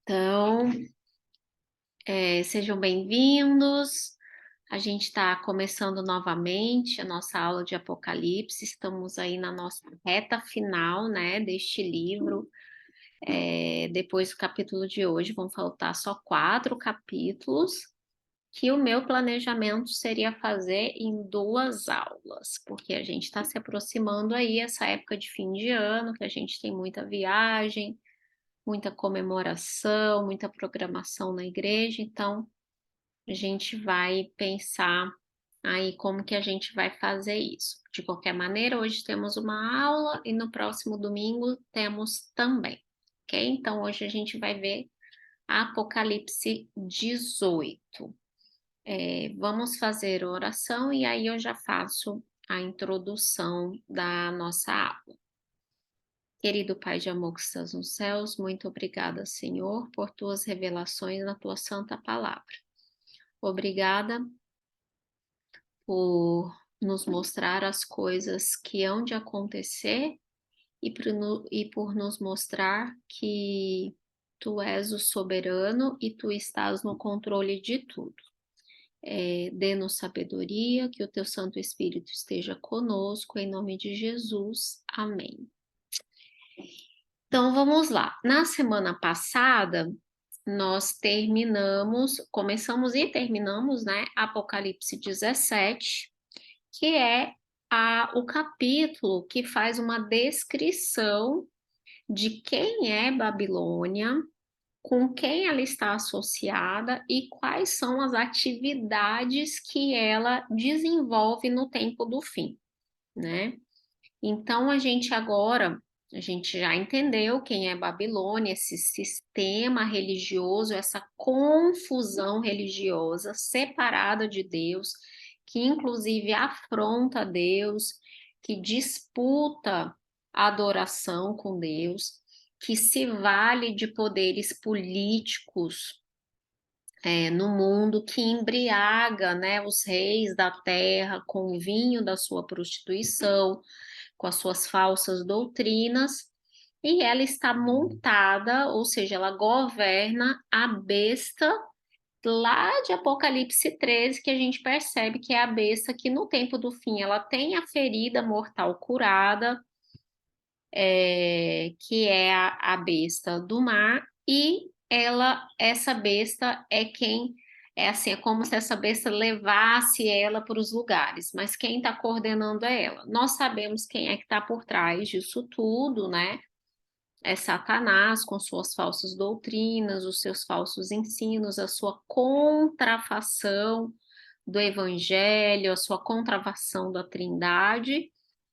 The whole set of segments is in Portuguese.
Então, sejam bem-vindos. A gente está começando novamente a nossa aula de Apocalipse. Estamos aí na nossa reta final, né, deste livro. Depois do capítulo de hoje, vão faltar só 4 capítulos, que o meu planejamento seria fazer em 2 aulas, porque a gente está se aproximando aí essa época de fim de ano, que a gente tem muita viagem, muita comemoração, muita programação na igreja, então a gente vai pensar aí como que a gente vai fazer isso. De qualquer maneira, hoje temos uma aula e no próximo domingo temos também, ok? Então hoje a gente vai ver Apocalipse 18. Vamos fazer oração e aí eu já faço a introdução da nossa aula. Querido Pai de amor que estás nos céus, muito obrigada, Senhor, por tuas revelações na tua santa palavra. Obrigada por nos mostrar as coisas que hão de acontecer e por nos mostrar que tu és o soberano e tu estás no controle de tudo. Dê-nos sabedoria, que o teu Santo Espírito esteja conosco, em nome de Jesus. Amém. Então vamos lá. Na semana passada, nós começamos e terminamos, né, Apocalipse 17, que é o capítulo que faz uma descrição de quem é Babilônia, com quem ela está associada e quais são as atividades que ela desenvolve no tempo do fim, né? Então, a gente já entendeu quem é Babilônia, esse sistema religioso, essa confusão religiosa separada de Deus, que inclusive afronta Deus, que disputa a adoração com Deus, que se vale de poderes políticos no mundo, que embriaga, né, os reis da terra com o vinho da sua prostituição, com as suas falsas doutrinas, e ela está montada, ou seja, ela governa a besta lá de Apocalipse 13, que a gente percebe que é a besta que no tempo do fim ela tem a ferida mortal curada, que é a besta do mar, e essa besta é assim, é como se essa besta levasse ela para os lugares, mas quem está coordenando é ela. Nós sabemos quem é que está por trás disso tudo, né? É Satanás com suas falsas doutrinas, os seus falsos ensinos, a sua contrafação do evangelho, a sua contrafação da Trindade,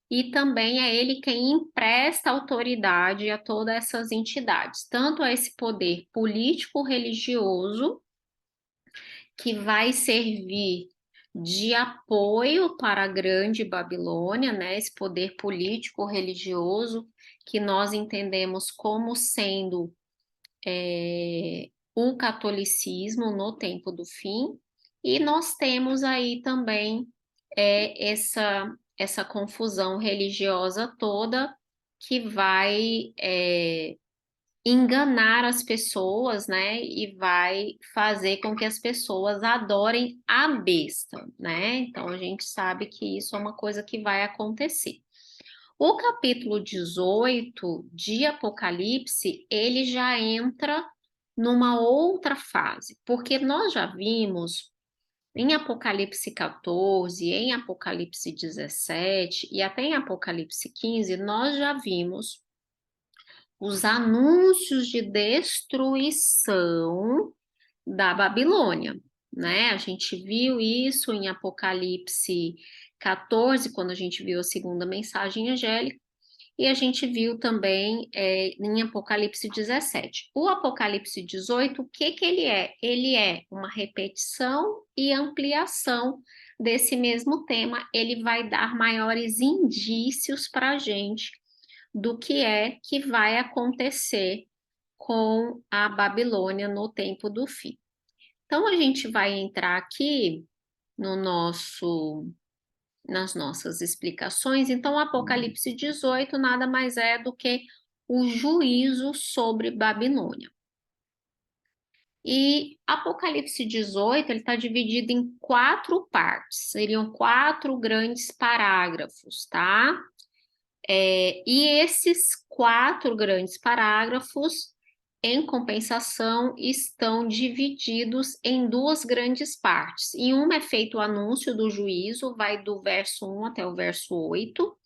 e também é ele quem empresta autoridade a todas essas entidades, tanto a esse poder político-religioso, que vai servir de apoio para a grande Babilônia, né? Esse poder político-religioso que nós entendemos como sendo o catolicismo no tempo do fim, e nós temos aí também essa confusão religiosa toda que vai enganar as pessoas, né? E vai fazer com que as pessoas adorem a besta, né? Então a gente sabe que isso é uma coisa que vai acontecer. O capítulo 18 de Apocalipse, ele já entra numa outra fase, porque nós já vimos em Apocalipse 14, em Apocalipse 17 e até em Apocalipse 15, nós já vimos os anúncios de destruição da Babilônia, né? A gente viu isso em Apocalipse 14, quando a gente viu a segunda mensagem angélica, e a gente viu também em Apocalipse 17. O Apocalipse 18, o que que ele é? Ele é uma repetição e ampliação desse mesmo tema. Ele vai dar maiores indícios para a gente do que é que vai acontecer com a Babilônia no tempo do fim. Então, a gente vai entrar aqui no nas nossas explicações. Então, o Apocalipse 18 nada mais é do que o juízo sobre Babilônia. E Apocalipse 18, ele está dividido em 4 partes, seriam 4 grandes parágrafos, tá? E esses 4 grandes parágrafos, em compensação, estão divididos em 2 grandes partes. Em uma é feito o anúncio do juízo, vai do verso 1 até o verso 8,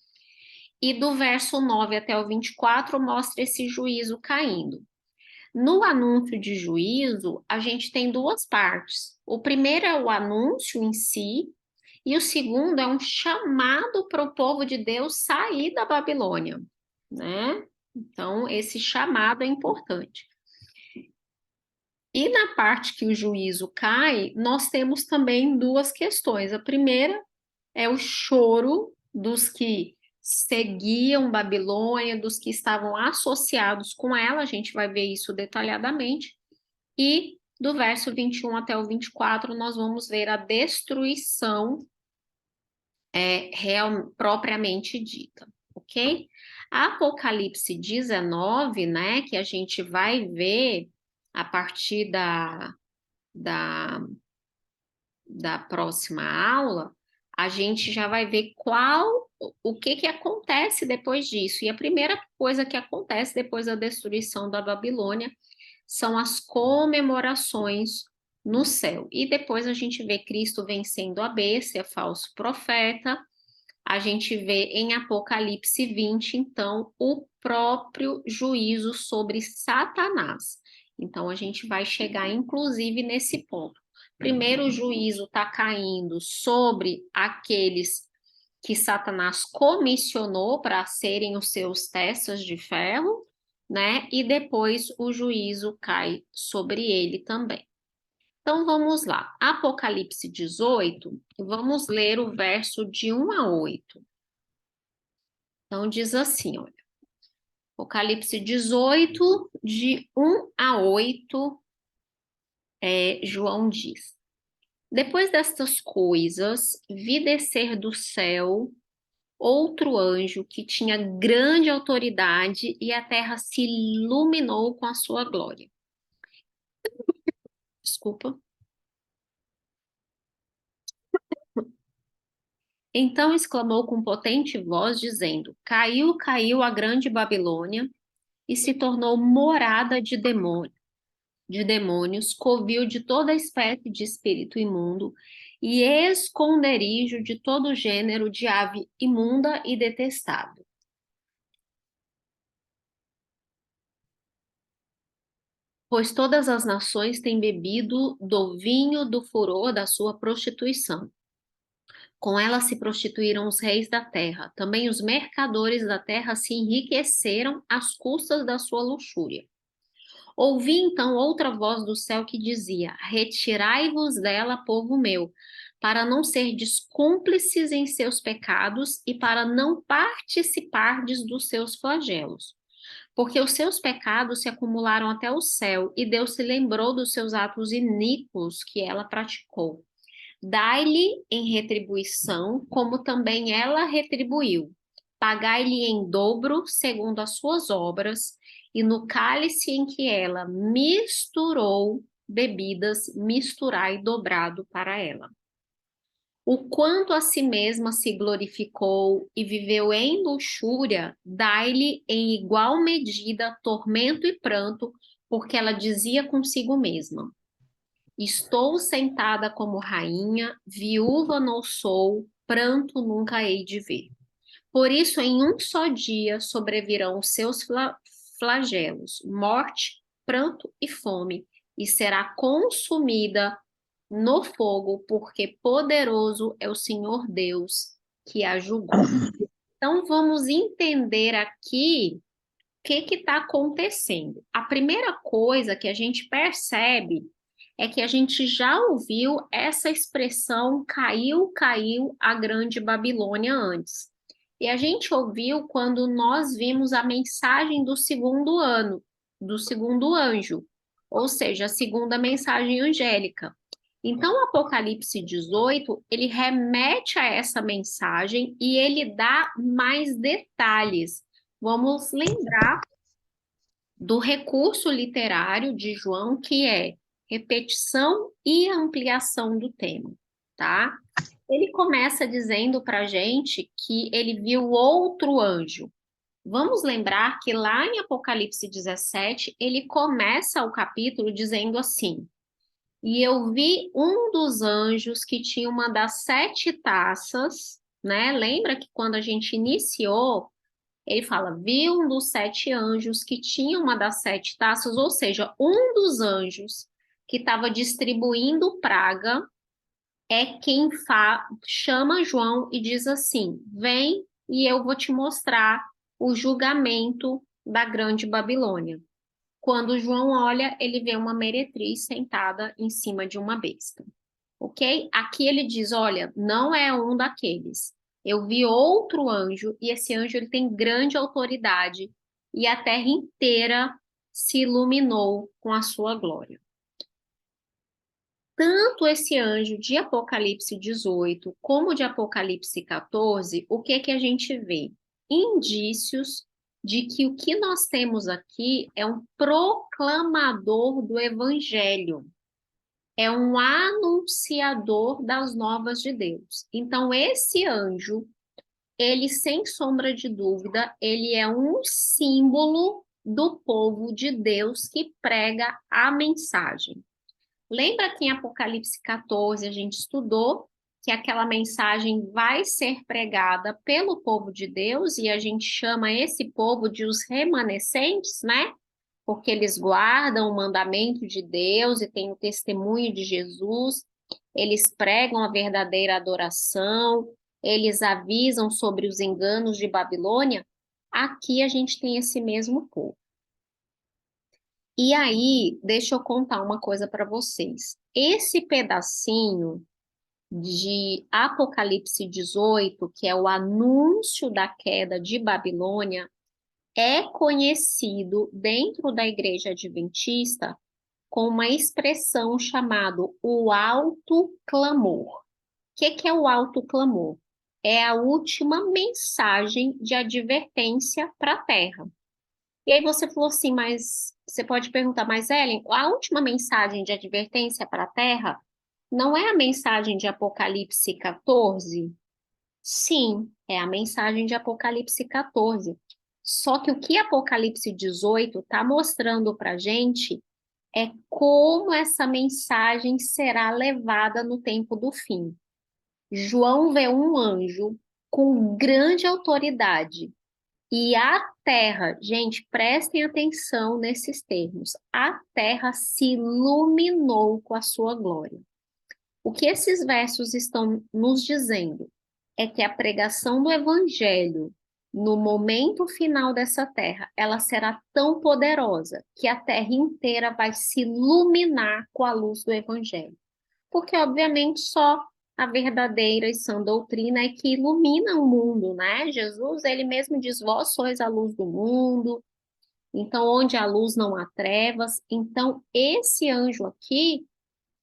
e do verso 9 até o 24 mostra esse juízo caindo. No anúncio de juízo, a gente tem 2 partes. O primeiro é o anúncio em si, e o segundo é um chamado para o povo de Deus sair da Babilônia, né? Então, esse chamado é importante. E na parte que o juízo cai, nós temos também 2 questões. A primeira é o choro dos que seguiam Babilônia, dos que estavam associados com ela, a gente vai ver isso detalhadamente. E do verso 21 até o 24, nós vamos ver a destruição propriamente dita, ok? Apocalipse 19, né, que a gente vai ver a partir da, da próxima aula, a gente já vai ver o que acontece depois disso. E a primeira coisa que acontece depois da destruição da Babilônia são as comemorações no céu. E depois a gente vê Cristo vencendo a besta, falso profeta. A gente vê em Apocalipse 20, então, o próprio juízo sobre Satanás. Então, a gente vai chegar, inclusive, nesse ponto. Primeiro, o juízo está caindo sobre aqueles que Satanás comissionou para serem os seus testas de ferro, né? E depois o juízo cai sobre ele também. Então vamos lá. Apocalipse 18, vamos ler o verso de 1 a 8. Então diz assim, olha. Apocalipse 18, de 1 a 8, João diz: Depois destas coisas, vi descer do céu outro anjo que tinha grande autoridade e a terra se iluminou com a sua glória. Desculpa. Então exclamou com potente voz, dizendo: Caiu, caiu a grande Babilônia e se tornou morada de demônios, covil de toda espécie de espírito imundo e esconderijo de todo gênero de ave imunda e detestável. Pois todas as nações têm bebido do vinho do furor da sua prostituição. Com ela se prostituíram os reis da terra. Também os mercadores da terra se enriqueceram às custas da sua luxúria. Ouvi então outra voz do céu que dizia: Retirai-vos dela, povo meu, para não serdes cúmplices em seus pecados e para não participardes dos seus flagelos. Porque os seus pecados se acumularam até o céu, e Deus se lembrou dos seus atos iníquos que ela praticou. Dai-lhe em retribuição, como também ela retribuiu. Pagai-lhe em dobro, segundo as suas obras, e no cálice em que ela misturou bebidas, misturai dobrado para ela. O quanto a si mesma se glorificou e viveu em luxúria, dai-lhe em igual medida tormento e pranto, porque ela dizia consigo mesma: Estou sentada como rainha, viúva não sou, pranto nunca hei de ver. Por isso, em um só dia sobrevirão os seus flagelos, morte, pranto e fome, e será consumida no fogo, porque poderoso é o Senhor Deus que a julgou. Então, vamos entender aqui o que está acontecendo. A primeira coisa que a gente percebe é que a gente já ouviu essa expressão caiu, caiu a grande Babilônia antes. E a gente ouviu quando nós vimos a mensagem do segundo ano, do segundo anjo, ou seja, a segunda mensagem angélica. Então, o Apocalipse 18, ele remete a essa mensagem e ele dá mais detalhes. Vamos lembrar do recurso literário de João, que é repetição e ampliação do tema, tá? Ele começa dizendo para a gente que ele viu outro anjo. Vamos lembrar que lá em Apocalipse 17, ele começa o capítulo dizendo assim: E eu vi um dos anjos que tinha uma das 7 taças, né? Lembra que quando a gente iniciou, ele fala, vi um dos 7 anjos que tinha uma das 7 taças, ou seja, um dos anjos que estava distribuindo praga é quem chama João e diz assim: vem e eu vou te mostrar o julgamento da grande Babilônia. Quando João olha, ele vê uma meretriz sentada em cima de uma besta. Ok? Aqui ele diz: olha, não é um daqueles. Eu vi outro anjo, e esse anjo ele tem grande autoridade, e a terra inteira se iluminou com a sua glória. Tanto esse anjo de Apocalipse 18 como de Apocalipse 14, o que que a gente vê? Indícios de que o que nós temos aqui é um proclamador do evangelho, é um anunciador das novas de Deus. Então, esse anjo, ele, sem sombra de dúvida, ele é um símbolo do povo de Deus que prega a mensagem. Lembra que em Apocalipse 14 a gente estudou que aquela mensagem vai ser pregada pelo povo de Deus e a gente chama esse povo de os remanescentes, né? Porque eles guardam o mandamento de Deus e têm o testemunho de Jesus, eles pregam a verdadeira adoração, eles avisam sobre os enganos de Babilônia. Aqui a gente tem esse mesmo povo. E aí, deixa eu contar uma coisa para vocês. Esse pedacinho de Apocalipse 18, que é o anúncio da queda de Babilônia, é conhecido dentro da Igreja Adventista com uma expressão chamada o alto clamor. O que é o alto clamor? É a última mensagem de advertência para a Terra. E aí você falou assim, mas você pode perguntar, mas Ellen, a última mensagem de advertência para a Terra não é a mensagem de Apocalipse 14? Sim, é a mensagem de Apocalipse 14. Só que o que Apocalipse 18 está mostrando para a gente é como essa mensagem será levada no tempo do fim. João vê um anjo com grande autoridade e a terra, gente, prestem atenção nesses termos, a terra se iluminou com a sua glória. O que esses versos estão nos dizendo é que a pregação do evangelho no momento final dessa terra, ela será tão poderosa que a terra inteira vai se iluminar com a luz do evangelho. Porque, obviamente, só a verdadeira e sã doutrina é que ilumina o mundo, né? Jesus, ele mesmo diz, vós sois a luz do mundo. Então, onde a luz não há trevas. Então, esse anjo aqui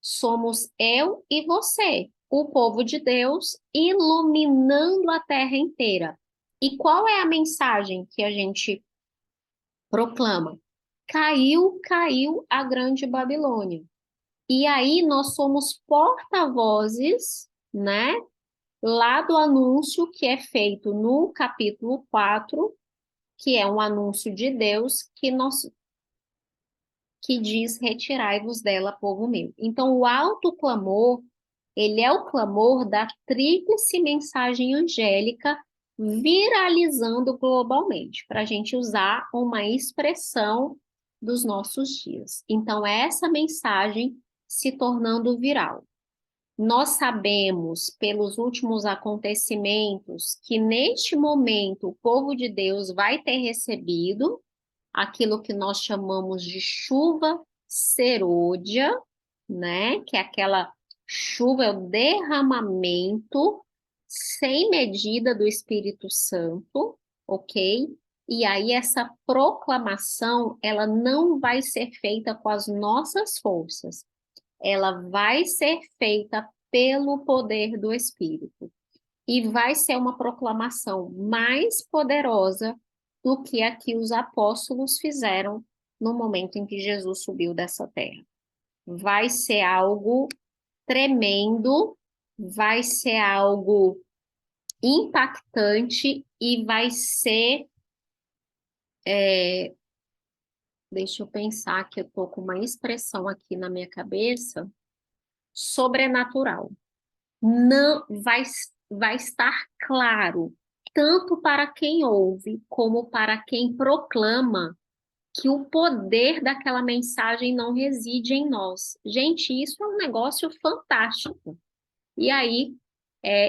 somos eu e você, o povo de Deus, iluminando a terra inteira. E qual é a mensagem que a gente proclama? Caiu, caiu a grande Babilônia. E aí nós somos porta-vozes, né, lá do anúncio que é feito no capítulo 4, que é um anúncio de Deus que diz: retirai-vos dela, povo meu. Então, o alto clamor, ele é o clamor da tríplice mensagem angélica viralizando globalmente, para a gente usar uma expressão dos nossos dias. Então, é essa mensagem se tornando viral. Nós sabemos, pelos últimos acontecimentos, que neste momento o povo de Deus vai ter recebido aquilo que nós chamamos de chuva serôdia, né? Que é aquela chuva, é o derramamento sem medida do Espírito Santo, ok? E aí essa proclamação, ela não vai ser feita com as nossas forças, ela vai ser feita pelo poder do Espírito. E vai ser uma proclamação mais poderosa do que a que os apóstolos fizeram no momento em que Jesus subiu dessa terra. vai ser algo tremendo, vai ser algo impactante e vai ser, deixa eu pensar que eu tô com uma expressão aqui na minha cabeça, sobrenatural. Não vai estar claro, tanto para quem ouve como para quem proclama, que o poder daquela mensagem não reside em nós. Gente, isso é um negócio fantástico. E aí,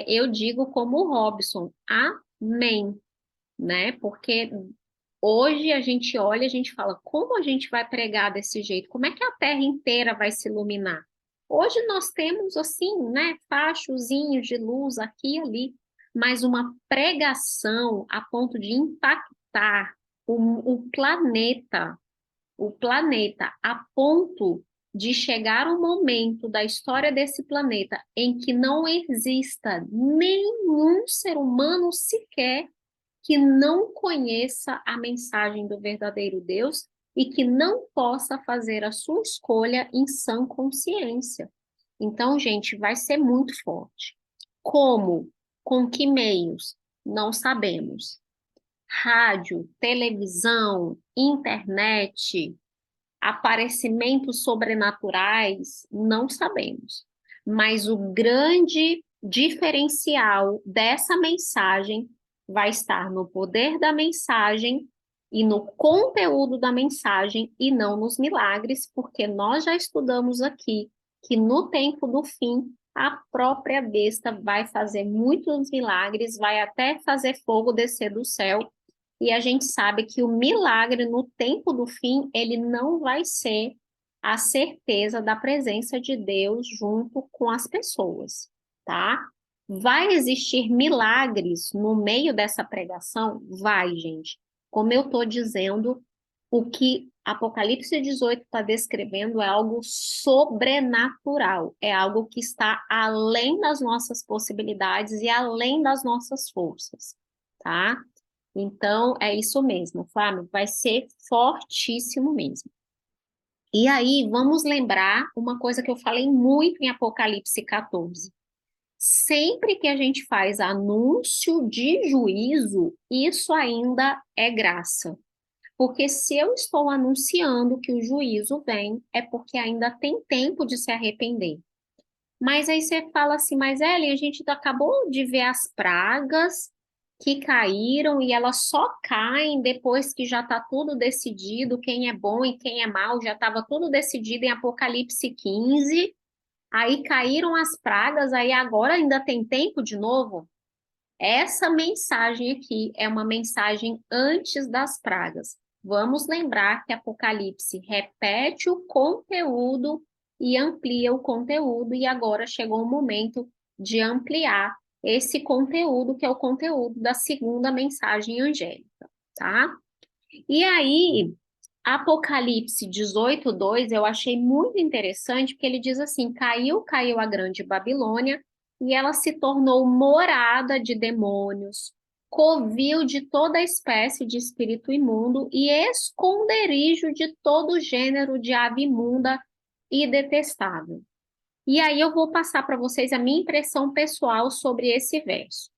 eu digo como o Robson, amém, né? Porque hoje a gente olha, a gente fala, como a gente vai pregar desse jeito? Como é que a terra inteira vai se iluminar? Hoje nós temos, assim, né, fachozinhos de luz aqui e ali, mas uma pregação a ponto de impactar o planeta, a ponto de chegar um momento da história desse planeta em que não exista nenhum ser humano sequer que não conheça a mensagem do verdadeiro Deus e que não possa fazer a sua escolha em sã consciência. Então, gente, vai ser muito forte. Como? Com que meios? Não sabemos. Rádio, televisão, internet, aparecimentos sobrenaturais, não sabemos. Mas o grande diferencial dessa mensagem vai estar no poder da mensagem e no conteúdo da mensagem e não nos milagres, porque nós já estudamos aqui que no tempo do fim a própria besta vai fazer muitos milagres, vai até fazer fogo descer do céu, e a gente sabe que o milagre no tempo do fim, ele não vai ser a certeza da presença de Deus junto com as pessoas, tá? Vai existir milagres no meio dessa pregação? Vai, gente. Como eu estou dizendo, o que Apocalipse 18 está descrevendo é algo sobrenatural, é algo que está além das nossas possibilidades e além das nossas forças, tá? Então, é isso mesmo, Fábio, vai ser fortíssimo mesmo. E aí, vamos lembrar uma coisa que eu falei muito em Apocalipse 14. Sempre que a gente faz anúncio de juízo, isso ainda é graça. Porque se eu estou anunciando que o juízo vem, é porque ainda tem tempo de se arrepender. Mas aí você fala assim, mas Ellen, a gente acabou de ver as pragas que caíram e elas só caem depois que já está tudo decidido, quem é bom e quem é mal, já estava tudo decidido em Apocalipse 15. Aí caíram as pragas, aí agora ainda tem tempo de novo? Essa mensagem aqui é uma mensagem antes das pragas. Vamos lembrar que Apocalipse repete o conteúdo e amplia o conteúdo, e agora chegou o momento de ampliar esse conteúdo, que é o conteúdo da segunda mensagem angélica, tá? E aí, Apocalipse 18:2, eu achei muito interessante, porque ele diz assim: caiu a grande Babilônia, e ela se tornou morada de demônios, covil de toda espécie de espírito imundo e esconderijo de todo gênero de ave imunda e detestável. E aí eu vou passar para vocês a minha impressão pessoal sobre esse verso.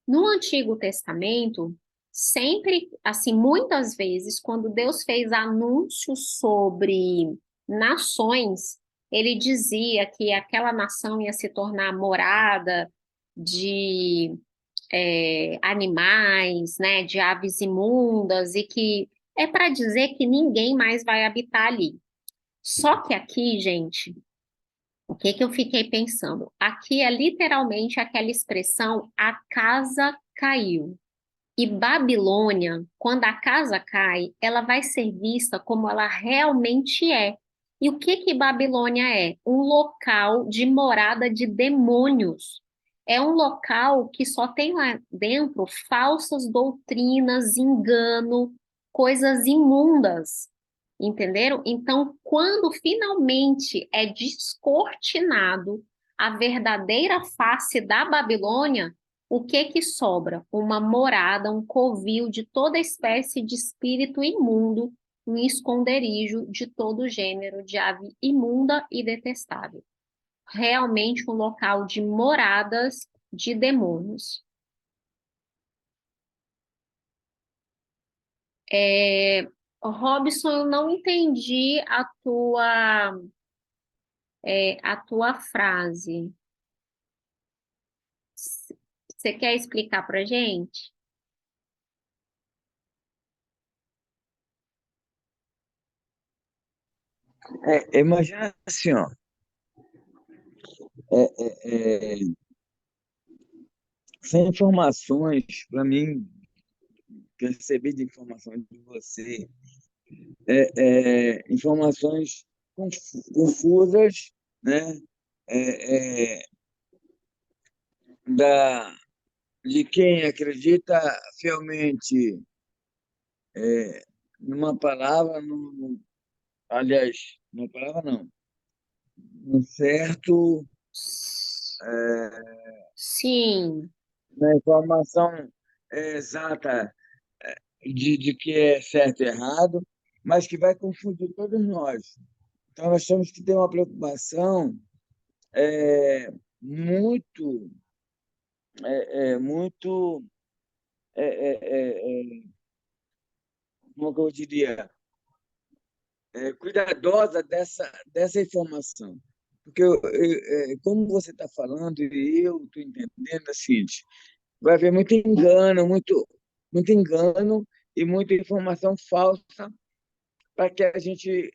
No Antigo Testamento, sempre, assim, muitas vezes, quando Deus fez anúncios sobre nações, ele dizia que aquela nação ia se tornar morada de animais, né, de aves imundas, e que é para dizer que ninguém mais vai habitar ali. Só que aqui, gente, o que que eu fiquei pensando? Aqui é literalmente aquela expressão, a casa caiu. E Babilônia, quando a casa cai, ela vai ser vista como ela realmente é. E o que que Babilônia é? Um local de morada de demônios. É um local que só tem lá dentro falsas doutrinas, engano, coisas imundas. Entenderam? Então, quando finalmente é descortinado a verdadeira face da Babilônia, o que que sobra? Uma morada, um covil de toda espécie de espírito imundo um esconderijo de todo gênero de ave imunda e detestável. Realmente um local de moradas de demônios. Robson, eu não entendi a tua frase. Você quer explicar para gente? Imagina assim, ó, é, é, é, são informações, para mim, que eu recebi de informações de você, informações confusas, né? É, é, da, de quem acredita fielmente numa palavra, aliás, numa palavra não, num certo, Sim, na informação exata de que é certo e errado, mas que vai confundir todos nós. Então, nós temos que ter uma preocupação muito, muito, é, é, é, como que eu diria, cuidadosa dessa informação. Porque, como você está falando, e eu estou entendendo, é o seguinte, vai haver muito engano e muita informação falsa para que a gente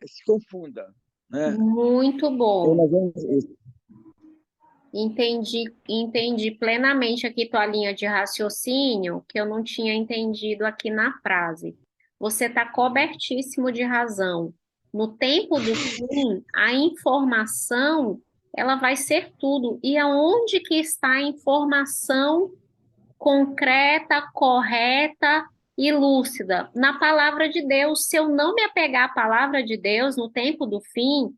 se confunda, né? muito Eu bom. imagino isso. Entendi plenamente aqui tua linha de raciocínio, que eu não tinha entendido aqui na frase. Você está cobertíssimo de razão. No tempo do fim, a informação, ela vai ser tudo. E aonde que está a informação concreta, correta e lúcida? Na palavra de Deus. Se eu não me apegar à palavra de Deus no tempo do fim,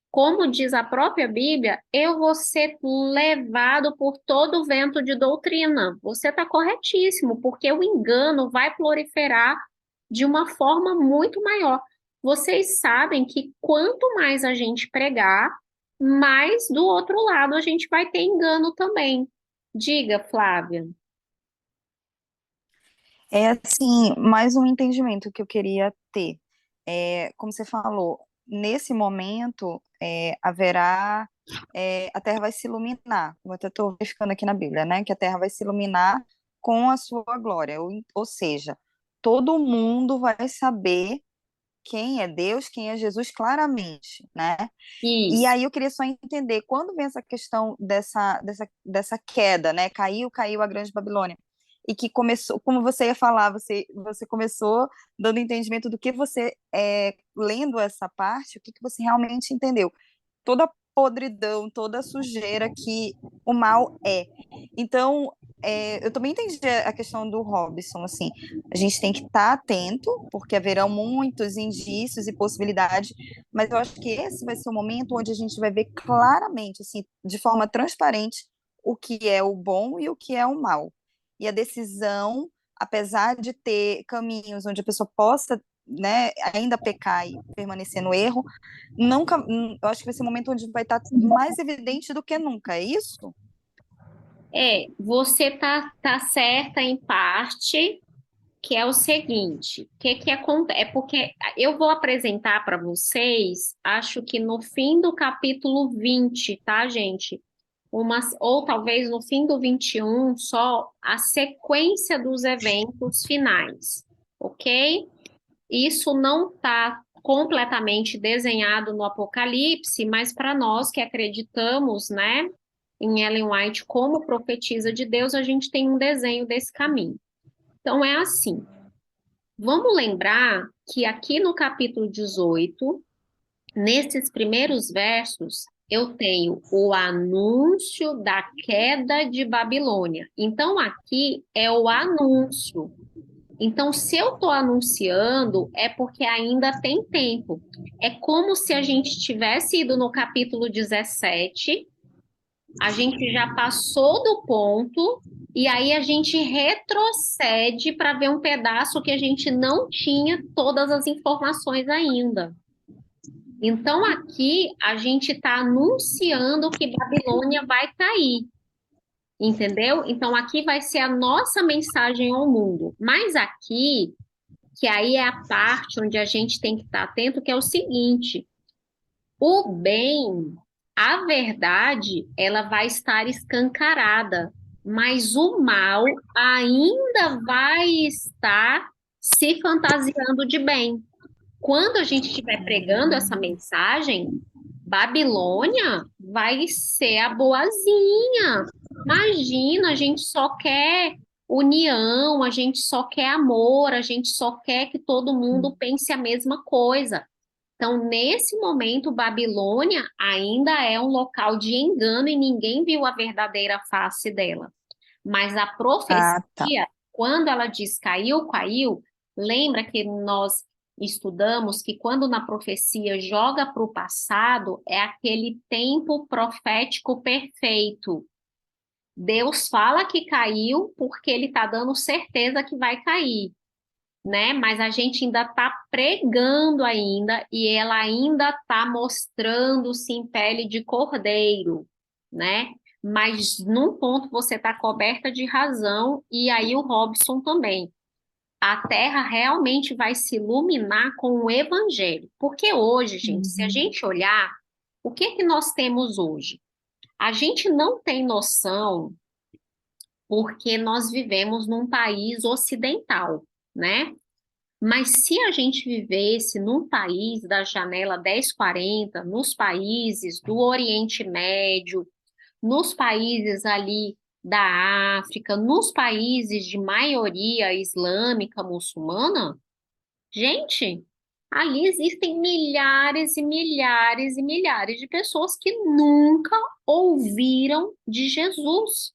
como diz a própria Bíblia, eu vou ser levado por todo o vento de doutrina. Você está corretíssimo, porque o engano vai proliferar de uma forma muito maior. Vocês sabem que quanto mais a gente pregar, mais do outro lado a gente vai ter engano também. Diga, Flávia. É assim, mais um entendimento que eu queria ter. Como você falou, nesse momento haverá, a Terra vai se iluminar, como eu até estou verificando aqui na Bíblia, né? Que a Terra vai se iluminar com a sua glória, ou seja, todo mundo vai saber quem é Deus, quem é Jesus claramente, né? E Isso. aí eu queria só entender, quando vem essa questão dessa queda, né? Caiu a Grande Babilônia. E que começou, como você ia falar, você começou dando entendimento do que você, lendo essa parte, o que você realmente entendeu. Toda a podridão, toda a sujeira que o mal é. Então, eu também entendi a questão do Robson, assim, a gente tem que estar atento, porque haverão muitos indícios e possibilidades, mas eu acho que esse vai ser o momento onde a gente vai ver claramente, assim, de forma transparente, o que é o bom e o que é o mal. E a decisão, apesar de ter caminhos onde a pessoa possa, né, ainda pecar e permanecer no erro, nunca, eu acho que vai ser um momento onde vai estar mais evidente do que nunca, é isso? Você tá certa em parte, que é o seguinte, o que que acontece? É porque eu vou apresentar para vocês, acho que no fim do capítulo 20, tá, gente? Ou talvez no fim do 21, só a sequência dos eventos finais, ok? Isso não está completamente desenhado no Apocalipse, mas para nós que acreditamos, né, em Ellen White como profetisa de Deus, a gente tem um desenho desse caminho. Então é assim, vamos lembrar que aqui no capítulo 18, nesses primeiros versos, eu tenho o anúncio da queda de Babilônia. Então, aqui é o anúncio. Então, se eu estou anunciando, é porque ainda tem tempo. É como se a gente tivesse ido no capítulo 17, a gente já passou do ponto E aí a gente retrocede para ver um pedaço que a gente não tinha todas as informações ainda. Então aqui a gente está anunciando que Babilônia vai cair, entendeu? Então aqui vai ser a nossa mensagem ao mundo. Mas aqui, que aí é a parte onde a gente tem que estar atento, que é o seguinte: o bem, a verdade, ela vai estar escancarada, mas o mal ainda vai estar se fantasiando de bem. Quando a gente estiver pregando essa mensagem, Babilônia vai ser a boazinha. Imagina, a gente só quer união, a gente só quer amor, a gente só quer que todo mundo pense a mesma coisa. Então, nesse momento, Babilônia ainda é um local de engano e ninguém viu a verdadeira face dela. Mas a Ah, tá. profecia, quando ela diz caiu, caiu, lembra que nós estudamos que quando na profecia joga para o passado, é aquele tempo profético perfeito. Deus fala que caiu porque ele está dando certeza que vai cair, né? Mas a gente ainda está pregando ainda e ela ainda está mostrando-se em pele de cordeiro, né? Mas num ponto você está coberta de razão e aí o Robson também. A terra realmente vai se iluminar com o evangelho. Porque hoje, gente, se a gente olhar, o que que nós temos hoje? A gente não tem noção porque nós vivemos num país ocidental, né? Mas se a gente vivesse num país da janela 1040, nos países do Oriente Médio, nos países ali da África, nos países de maioria islâmica muçulmana, gente, ali existem milhares e milhares e milhares de pessoas que nunca ouviram de Jesus.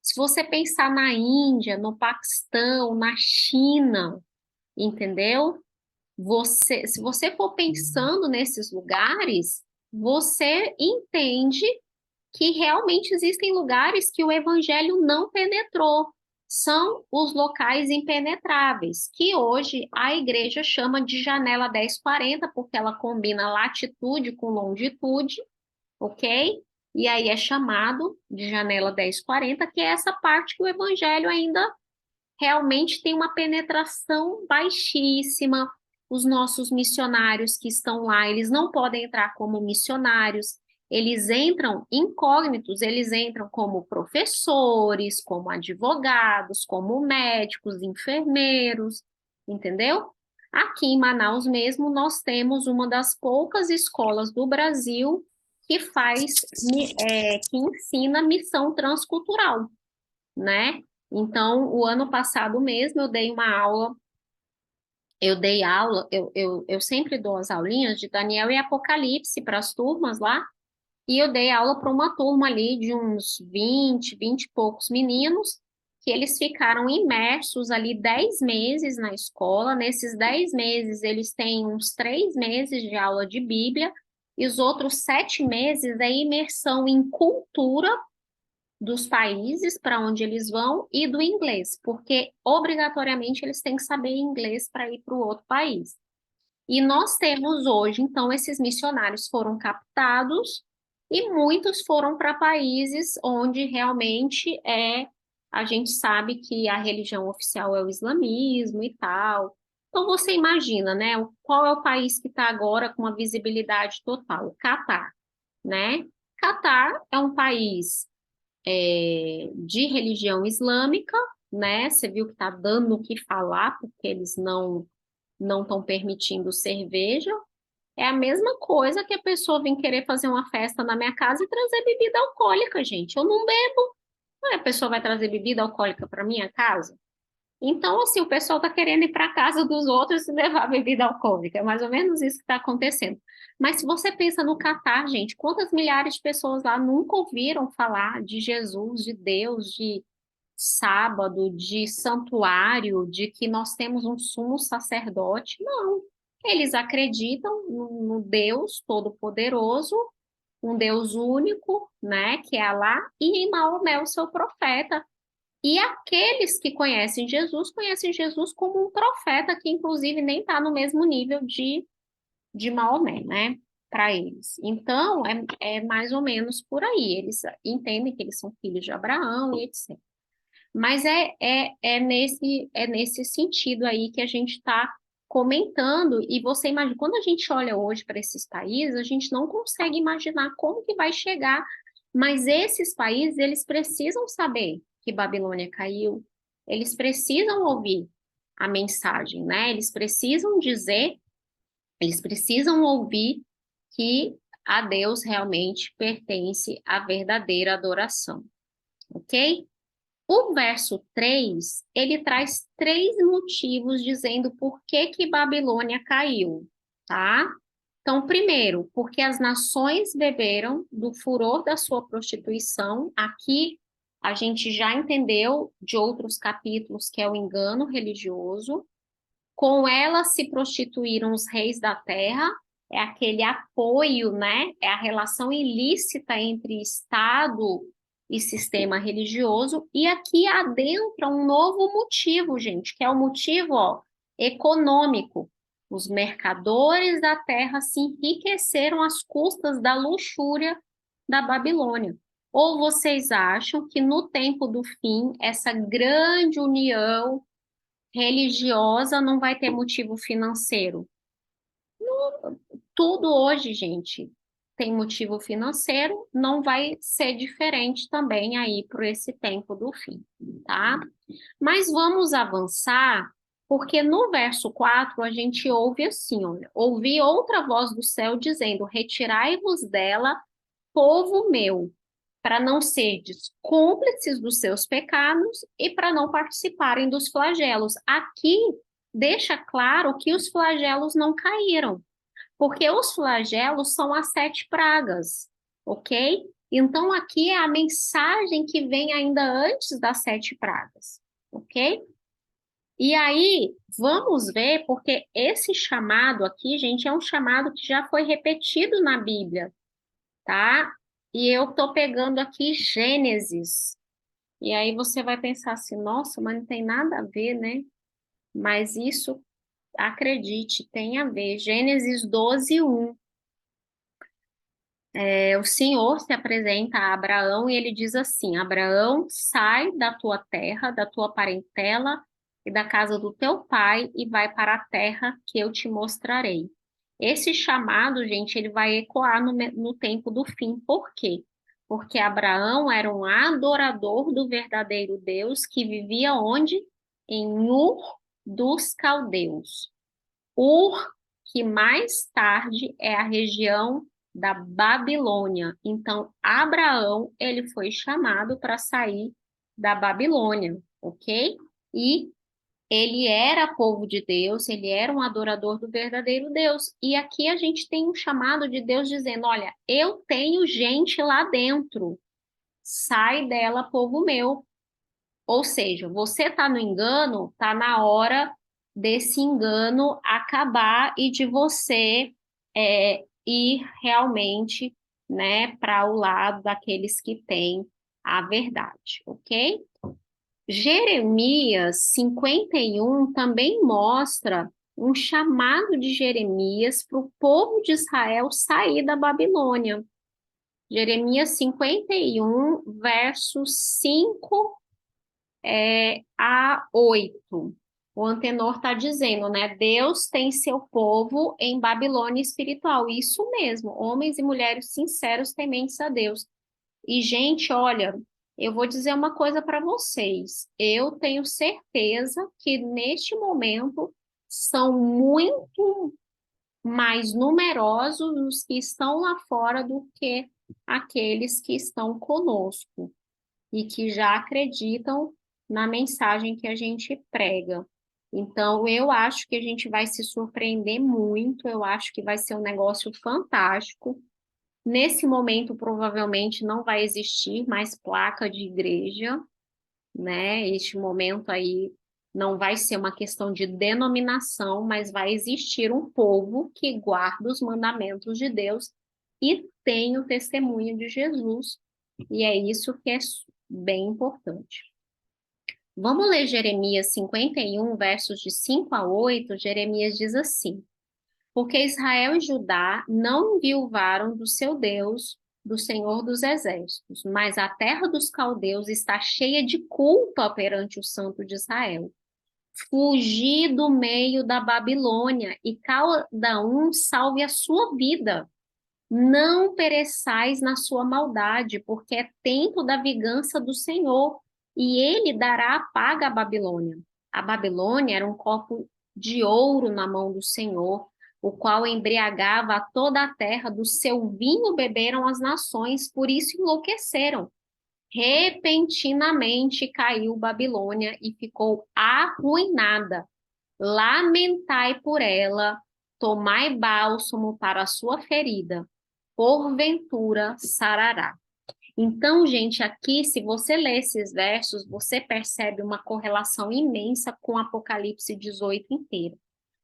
Se você pensar na Índia, no Paquistão, na China, entendeu? Se você for pensando nesses lugares, você entende que realmente existem lugares que o evangelho não penetrou. São os locais impenetráveis, que hoje a igreja chama de janela 1040, porque ela combina latitude com longitude, ok? E aí é chamado de janela 1040, que é essa parte que o evangelho ainda realmente tem uma penetração baixíssima. Os nossos missionários que estão lá, eles não podem entrar como missionários, eles entram incógnitos, eles entram como professores, como advogados, como médicos, enfermeiros, entendeu? Aqui em Manaus mesmo, nós temos uma das poucas escolas do Brasil que que ensina missão transcultural, né? Então, o ano passado mesmo eu sempre dou as aulinhas de Daniel e Apocalipse para as turmas lá, e eu dei aula para uma turma ali de uns 20 e poucos meninos, que eles ficaram imersos ali 10 meses na escola. Nesses 10 meses, eles têm uns 3 meses de aula de Bíblia, e os outros 7 meses é imersão em cultura dos países para onde eles vão e do inglês, porque obrigatoriamente eles têm que saber inglês para ir para o outro país. E nós temos hoje, então, esses missionários foram captados e muitos foram para países onde realmente a gente sabe que a religião oficial é o islamismo e tal. Então você imagina, né? Qual é o país que está agora com uma visibilidade total? O Catar, né? Catar é um país de religião islâmica, né? Você viu que está dando o que falar, porque eles não estão permitindo cerveja. É a mesma coisa que a pessoa vir querer fazer uma festa na minha casa e trazer bebida alcoólica, gente. Eu não bebo. Ué, a pessoa vai trazer bebida alcoólica para minha casa? Então, assim, o pessoal está querendo ir para a casa dos outros e levar bebida alcoólica. É mais ou menos isso que está acontecendo. Mas se você pensa no Catar, gente, quantas milhares de pessoas lá nunca ouviram falar de Jesus, de Deus, de sábado, de santuário, de que nós temos um sumo sacerdote? Não. Eles acreditam no Deus Todo-Poderoso, um Deus único, né, que é Alá, e em Maomé, o seu profeta. E aqueles que conhecem Jesus como um profeta que, inclusive, nem está no mesmo nível de Maomé, né? Para eles. Então, é mais ou menos por aí. Eles entendem que eles são filhos de Abraão e etc. Mas é nesse sentido aí que a gente está comentando, e você imagina, quando a gente olha hoje para esses países, a gente não consegue imaginar como que vai chegar, mas esses países, eles precisam saber que Babilônia caiu, eles precisam ouvir a mensagem, né? Eles precisam ouvir que a Deus realmente pertence a verdadeira adoração, ok? O verso 3 ele traz 3 motivos dizendo por que que Babilônia caiu, tá? Então, primeiro, porque as nações beberam do furor da sua prostituição. Aqui a gente já entendeu de outros capítulos que é o engano religioso. Com ela se prostituíram os reis da terra, é aquele apoio, né? É a relação ilícita entre Estado e sistema religioso. E aqui adentra um novo motivo, gente, que é o motivo, ó, econômico. Os mercadores da terra se enriqueceram às custas da luxúria da Babilônia. Ou vocês acham que no tempo do fim, essa grande união religiosa não vai ter motivo financeiro? Tudo hoje, gente, tem motivo financeiro, não vai ser diferente também aí por esse tempo do fim, tá? Mas vamos avançar, porque no verso 4 a gente ouve assim, olha, ouvi outra voz do céu dizendo, retirai-vos dela, povo meu, para não serdes cúmplices dos seus pecados e para não participarem dos flagelos. Aqui deixa claro que os flagelos não caíram, porque os flagelos são as 7 pragas, ok? Então aqui é a mensagem que vem ainda antes das 7 pragas, ok? E aí, vamos ver, porque esse chamado aqui, gente, é um chamado que já foi repetido na Bíblia, tá? E eu estou pegando aqui Gênesis. E aí você vai pensar assim, nossa, mas não tem nada a ver, né? Mas isso, acredite, tem a ver. Gênesis 12:1. O Senhor se apresenta a Abraão e ele diz assim: Abraão, sai da tua terra, da tua parentela e da casa do teu pai e vai para a terra que eu te mostrarei. Esse chamado, gente, ele vai ecoar no tempo do fim. Por quê? Porque Abraão era um adorador do verdadeiro Deus que vivia onde? Em Ur dos Caldeus. Ur, que mais tarde é a região da Babilônia. Então, Abraão, ele foi chamado para sair da Babilônia, ok? E ele era povo de Deus, ele era um adorador do verdadeiro Deus. E aqui a gente tem um chamado de Deus dizendo: olha, eu tenho gente lá dentro, sai dela, povo meu. Ou seja, você está no engano, está na hora desse engano acabar e de você ir realmente, né, para o lado daqueles que têm a verdade, ok? Jeremias 51 também mostra um chamado de Jeremias para o povo de Israel sair da Babilônia. Jeremias 51, versos 5 a 8. O Antenor está dizendo, né? Deus tem seu povo em Babilônia espiritual. Isso mesmo, homens e mulheres sinceros tementes a Deus. E, gente, olha, eu vou dizer uma coisa para vocês. Eu tenho certeza que neste momento são muito mais numerosos os que estão lá fora do que aqueles que estão conosco e que já acreditam na mensagem que a gente prega. Então, eu acho que a gente vai se surpreender muito, eu acho que vai ser um negócio fantástico. Nesse momento, provavelmente, não vai existir mais placa de igreja, né? Este momento aí não vai ser uma questão de denominação, mas vai existir um povo que guarda os mandamentos de Deus e tem o testemunho de Jesus. E é isso que é bem importante. Vamos ler Jeremias 51, versos de 5 a 8. Jeremias diz assim: Porque Israel e Judá não enviuvaram do seu Deus, do Senhor dos Exércitos, mas a terra dos caldeus está cheia de culpa perante o Santo de Israel. Fugi do meio da Babilônia e cada um salve a sua vida. Não pereçais na sua maldade, porque é tempo da vingança do Senhor, e ele dará a paga à Babilônia. A Babilônia era um copo de ouro na mão do Senhor, o qual embriagava a toda a terra, do seu vinho beberam as nações, por isso enlouqueceram. Repentinamente caiu Babilônia e ficou arruinada. Lamentai por ela, tomai bálsamo para a sua ferida, porventura sarará. Então, gente, aqui, se você ler esses versos, você percebe uma correlação imensa com Apocalipse 18 inteiro.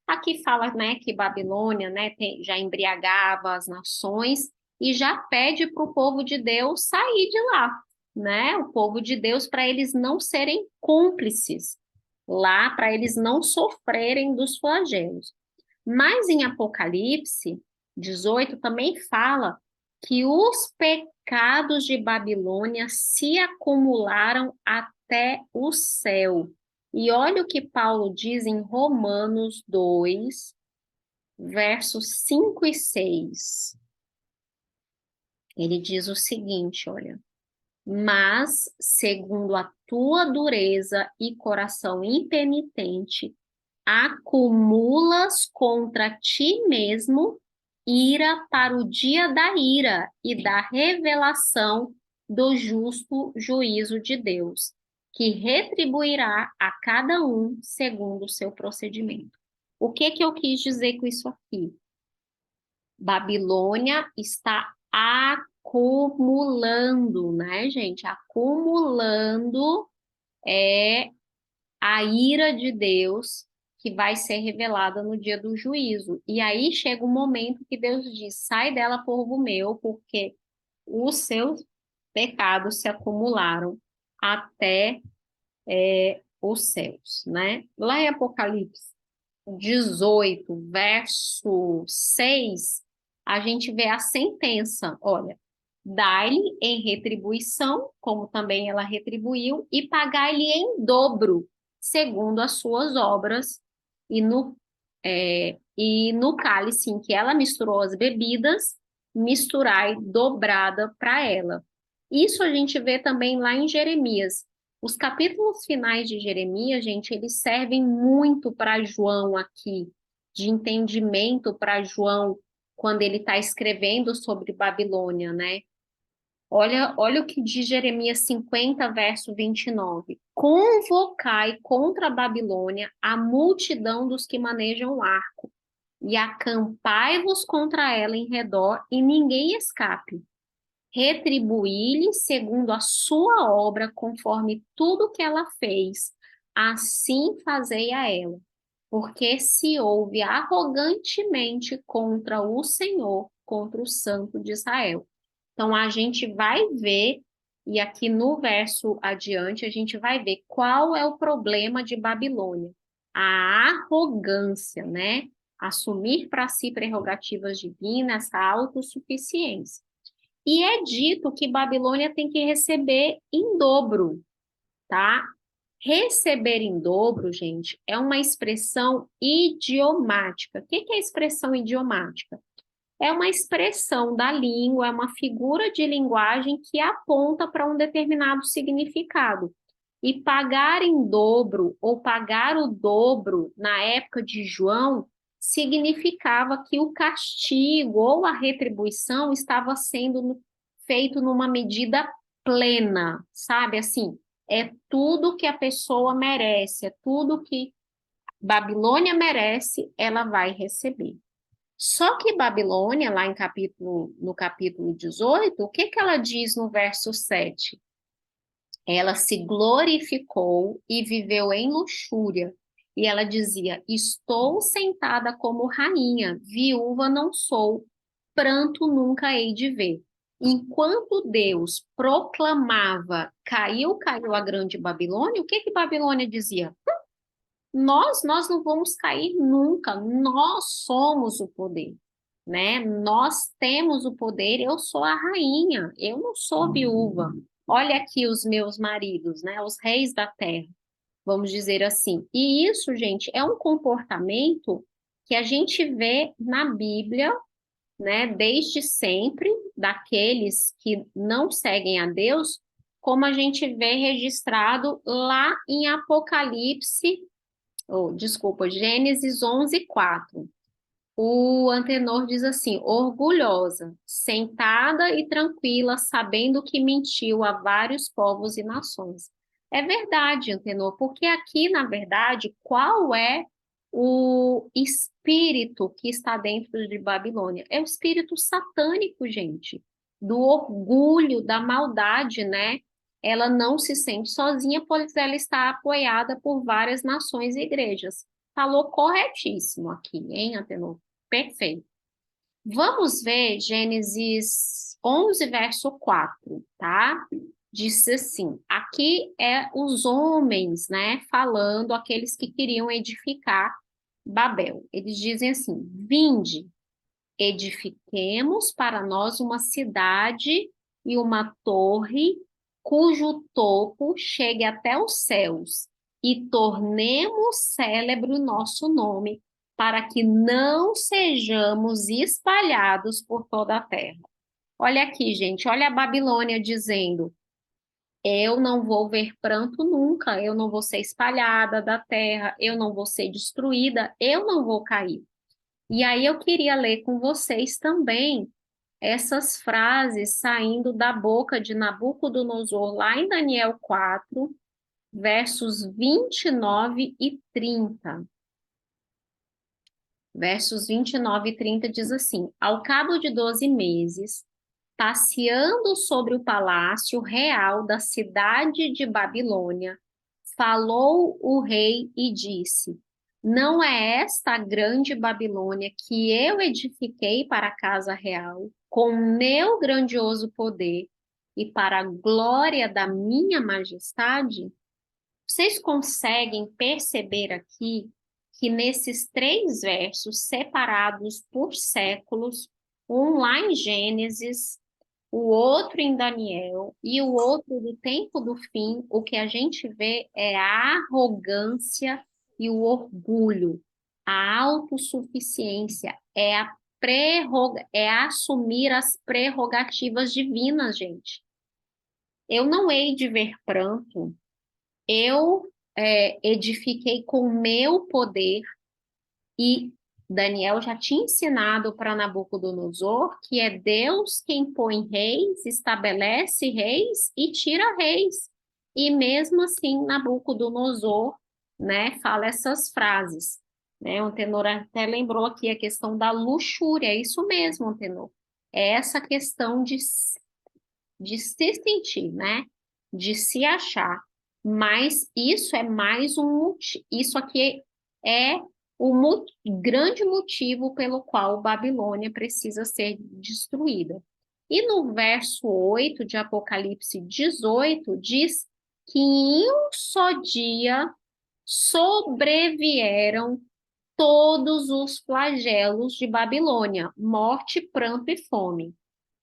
Aqui fala, né, que Babilônia, né, já embriagava as nações e já pede para o povo de Deus sair de lá, né? O povo de Deus, para eles não serem cúmplices lá, para eles não sofrerem dos flagelos. Mas em Apocalipse 18 também fala que os pecados de Babilônia se acumularam até o céu. E olha o que Paulo diz em Romanos 2, versos 5 e 6. Ele diz o seguinte, olha: Mas, segundo a tua dureza e coração impenitente, acumulas contra ti mesmo ira para o dia da ira e da revelação do justo juízo de Deus, que retribuirá a cada um segundo o seu procedimento. O que eu quis dizer com isso aqui? Babilônia está acumulando, né, gente? Acumulando a ira de Deus que vai ser revelada no dia do juízo. E aí chega um momento que Deus diz: sai dela, povo meu, porque os seus pecados se acumularam até os céus, né? Lá em Apocalipse 18, verso 6, a gente vê a sentença, olha: dai-lhe em retribuição, como também ela retribuiu, e pagai-lhe em dobro, segundo as suas obras, e no cálice em que ela misturou as bebidas, misturai dobrada para ela. Isso a gente vê também lá em Jeremias. Os capítulos finais de Jeremias, gente, eles servem muito para João aqui, de entendimento para João, quando ele está escrevendo sobre Babilônia, né? Olha o que diz Jeremias 50, verso 29. Convocai contra a Babilônia a multidão dos que manejam o arco, e acampai-vos contra ela em redor, e ninguém escape. Retribuí-lhe segundo a sua obra, conforme tudo que ela fez, assim fazei a ela. Porque se houve arrogantemente contra o Senhor, contra o Santo de Israel. Então, a gente vai ver, e aqui no verso adiante, a gente vai ver qual é o problema de Babilônia. A arrogância, né? Assumir para si prerrogativas divinas, essa autossuficiência. E é dito que Babilônia tem que receber em dobro, tá? Receber em dobro, gente, é uma expressão idiomática. O que é expressão idiomática? É uma expressão da língua, é uma figura de linguagem que aponta para um determinado significado. E pagar em dobro ou pagar o dobro na época de João significava que o castigo ou a retribuição estava sendo feito numa medida plena, sabe? Assim, é tudo que a pessoa merece, é tudo que Babilônia merece, ela vai receber. Só que Babilônia, lá no capítulo 18, o que ela diz no verso 7? Ela se glorificou e viveu em luxúria. E ela dizia: estou sentada como rainha, viúva não sou, pranto nunca hei de ver. Enquanto Deus proclamava, caiu a grande Babilônia, o que que Babilônia dizia? Nós não vamos cair nunca, nós somos o poder, né? Nós temos o poder, eu sou a rainha, eu não sou viúva. Olha aqui os meus maridos, né? Os reis da terra, vamos dizer assim. E isso, gente, é um comportamento que a gente vê na Bíblia, né? Desde sempre, daqueles que não seguem a Deus, como a gente vê registrado lá em Apocalipse, desculpa, Gênesis 11:4. O Antenor diz assim: orgulhosa, sentada e tranquila, sabendo que mentiu a vários povos e nações. É verdade, Antenor, porque aqui, na verdade, qual é o espírito que está dentro de Babilônia? É o espírito satânico, gente, do orgulho, da maldade, né? Ela não se sente sozinha, pois ela está apoiada por várias nações e igrejas. Falou corretíssimo aqui, hein, Antenor? Perfeito. Vamos ver Gênesis 11, verso 4, tá? Diz assim, aqui é os homens, né, falando, aqueles que queriam edificar Babel. Eles dizem assim, vinde, edifiquemos para nós uma cidade e uma torre cujo topo chegue até os céus e tornemos célebre o nosso nome para que não sejamos espalhados por toda a terra. Olha aqui, gente, olha a Babilônia dizendo: eu não vou ver pranto nunca, eu não vou ser espalhada da terra, eu não vou ser destruída, eu não vou cair. E aí eu queria ler com vocês também essas frases saindo da boca de Nabucodonosor, lá em Daniel 4, versos 29 e 30. Versos 29 e 30 diz assim: ao cabo de 12 meses, passeando sobre o palácio real da cidade de Babilônia, falou o rei e disse: não é esta a grande Babilônia que eu edifiquei para a casa real, com meu grandioso poder e para a glória da minha majestade? Vocês conseguem perceber aqui que nesses 3 versos, separados por séculos, um lá em Gênesis, o outro em Daniel e o outro do tempo do fim, o que a gente vê é a arrogância e o orgulho, a autossuficiência, é assumir as prerrogativas divinas, gente. Eu não hei de ver pranto, eu edifiquei com meu poder, e Daniel já tinha ensinado para Nabucodonosor que é Deus quem põe reis, estabelece reis e tira reis. E mesmo assim, Nabucodonosor, né, fala essas frases. Né? O Tenor até lembrou aqui a questão da luxúria, é isso mesmo, Tenor. É essa questão de se sentir, né? De se achar. Mas isso é mais isso aqui é o grande motivo pelo qual Babilônia precisa ser destruída. E no verso 8 de Apocalipse 18 diz que em um só dia sobrevieram todos os flagelos de Babilônia, morte, pranto e fome.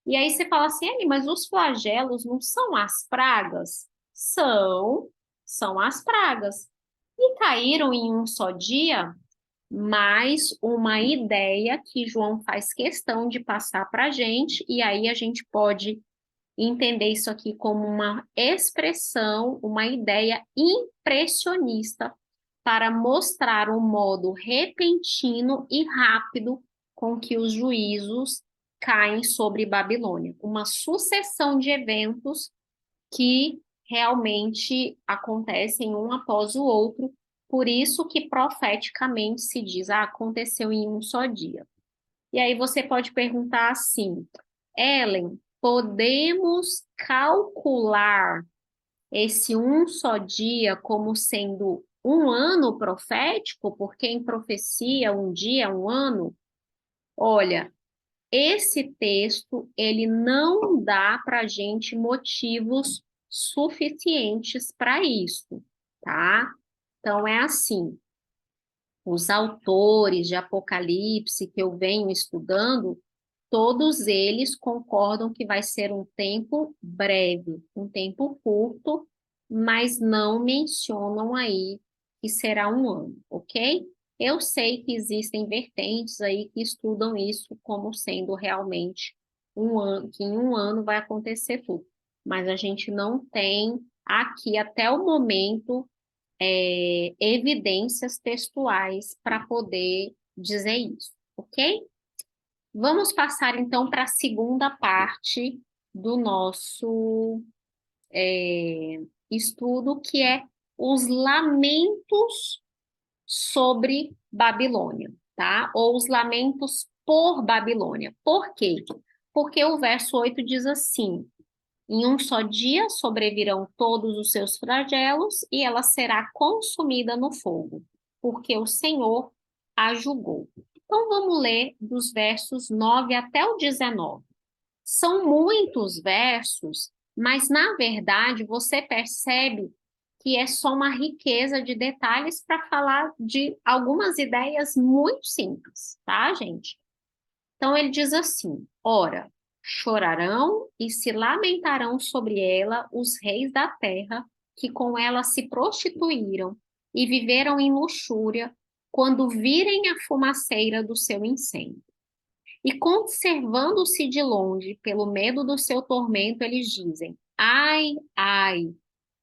E aí você fala assim, mas os flagelos não são as pragas? São as pragas. E caíram em um só dia, mais uma ideia que João faz questão de passar para a gente, e aí a gente pode entender isso aqui como uma expressão, uma ideia impressionista para mostrar o modo repentino e rápido com que os juízos caem sobre Babilônia. Uma sucessão de eventos que realmente acontecem um após o outro, por isso que profeticamente se diz, aconteceu em um só dia. E aí você pode perguntar assim, Ellen, podemos calcular esse um só dia como sendo um ano profético? Porque em profecia um dia é um ano? Olha, esse texto, ele não dá para a gente motivos suficientes para isso, tá? Então, é assim, os autores de Apocalipse que eu venho estudando, todos eles concordam que vai ser um tempo breve, um tempo curto, mas não mencionam aí que será um ano, ok? Eu sei que existem vertentes aí que estudam isso como sendo realmente um ano, que em um ano vai acontecer tudo, mas a gente não tem aqui até o momento evidências textuais para poder dizer isso, ok? Vamos passar então para a segunda parte do nosso estudo, que é os lamentos sobre Babilônia, tá? Ou os lamentos por Babilônia. Por quê? Porque o verso 8 diz assim: em um só dia sobrevirão todos os seus flagelos e ela será consumida no fogo, porque o Senhor a julgou. Então vamos ler dos versos 9 até o 19. São muitos versos, mas na verdade você percebe que é só uma riqueza de detalhes para falar de algumas ideias muito simples, tá, gente? Então ele diz assim: ora, chorarão e se lamentarão sobre ela os reis da terra, que com ela se prostituíram e viveram em luxúria, quando virem a fumaceira do seu incêndio. E conservando-se de longe, pelo medo do seu tormento, eles dizem: ai, ai,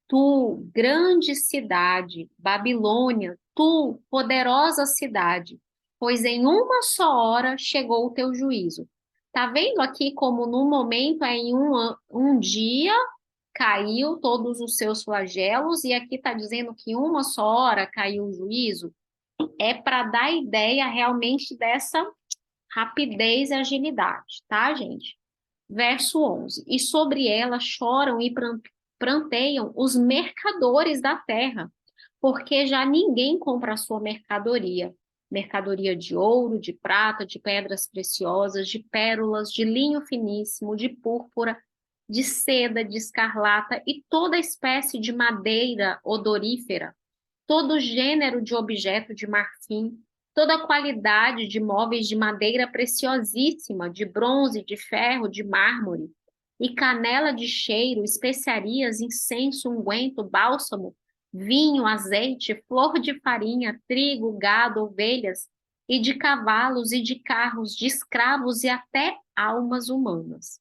tu, grande cidade, Babilônia, tu, poderosa cidade, pois em uma só hora chegou o teu juízo. Tá vendo aqui como no momento em um dia caiu todos os seus flagelos, e aqui está dizendo que em uma só hora caiu o juízo? É para dar ideia realmente dessa rapidez e agilidade, tá, gente? Verso 11: e sobre ela choram e pranteiam os mercadores da terra, porque já ninguém compra a sua mercadoria. Mercadoria de ouro, de prata, de pedras preciosas, de pérolas, de linho finíssimo, de púrpura, de seda, de escarlata e toda espécie de madeira odorífera, todo gênero de objeto de marfim, toda qualidade de móveis de madeira preciosíssima, de bronze, de ferro, de mármore, e canela de cheiro, especiarias, incenso, unguento, bálsamo, vinho, azeite, flor de farinha, trigo, gado, ovelhas, e de cavalos e de carros, de escravos e até almas humanas.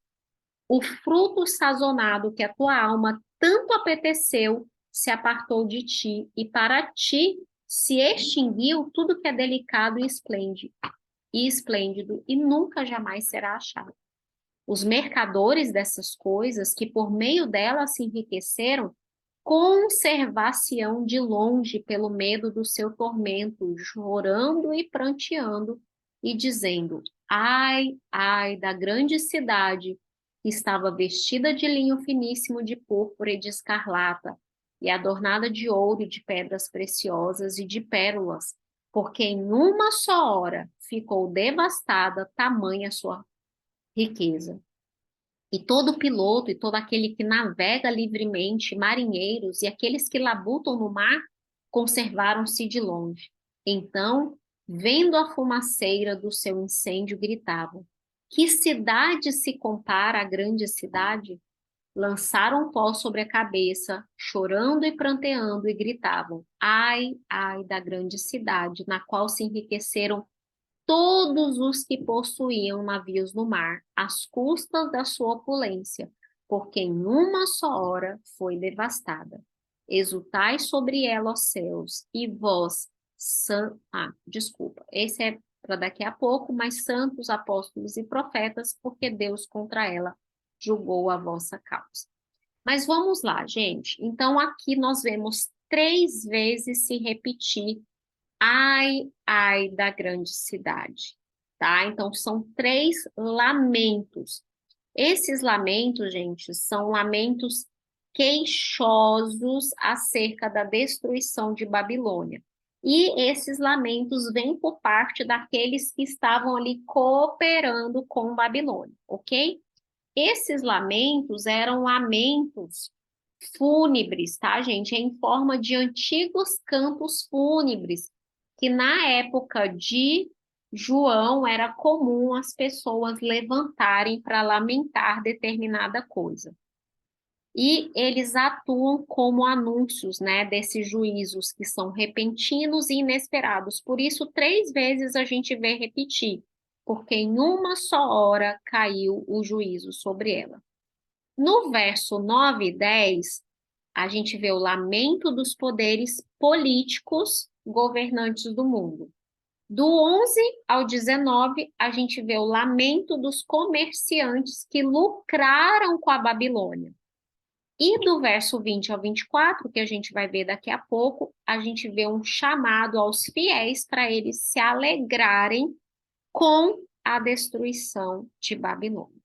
O fruto sazonado que a tua alma tanto apeteceu se apartou de ti, e para ti se extinguiu tudo que é delicado e esplêndido, e nunca jamais será achado. Os mercadores dessas coisas, que por meio delas se enriqueceram, conservar-se-ão de longe pelo medo do seu tormento, chorando e pranteando, e dizendo: ai, ai, da grande cidade, que estava vestida de linho finíssimo de púrpura e de escarlata, e adornada de ouro e de pedras preciosas e de pérolas, porque em uma só hora ficou devastada tamanha sua riqueza. E todo piloto e todo aquele que navega livremente, marinheiros e aqueles que labutam no mar, conservaram-se de longe. Então, vendo a fumaceira do seu incêndio, gritavam: que cidade se compara à grande cidade? Lançaram pó sobre a cabeça, chorando e pranteando, e gritavam: ai, ai da grande cidade, na qual se enriqueceram todos os que possuíam navios no mar, às custas da sua opulência, porque em uma só hora foi devastada. Exultai sobre ela, os céus, e vós, desculpa, esse é para daqui a pouco, mas santos, apóstolos e profetas, porque Deus contra ela julgou a vossa causa. Mas vamos lá, gente. Então, aqui nós vemos 3 vezes se repetir: ai, ai da grande cidade, tá? Então, são 3 lamentos. Esses lamentos, gente, são lamentos queixosos acerca da destruição de Babilônia. E esses lamentos vêm por parte daqueles que estavam ali cooperando com Babilônia, ok? Esses lamentos eram lamentos fúnebres, tá, gente? Em forma de antigos cantos fúnebres, que na época de João era comum as pessoas levantarem para lamentar determinada coisa. E eles atuam como anúncios, né, desses juízos que são repentinos e inesperados. Por isso, 3 vezes a gente vê repetir, porque em uma só hora caiu o juízo sobre ela. No verso 9 e 10, a gente vê o lamento dos poderes políticos governantes do mundo. Do 11 ao 19, a gente vê o lamento dos comerciantes que lucraram com a Babilônia. E do verso 20 ao 24, que a gente vai ver daqui a pouco, a gente vê um chamado aos fiéis para eles se alegrarem com a destruição de Babilônia.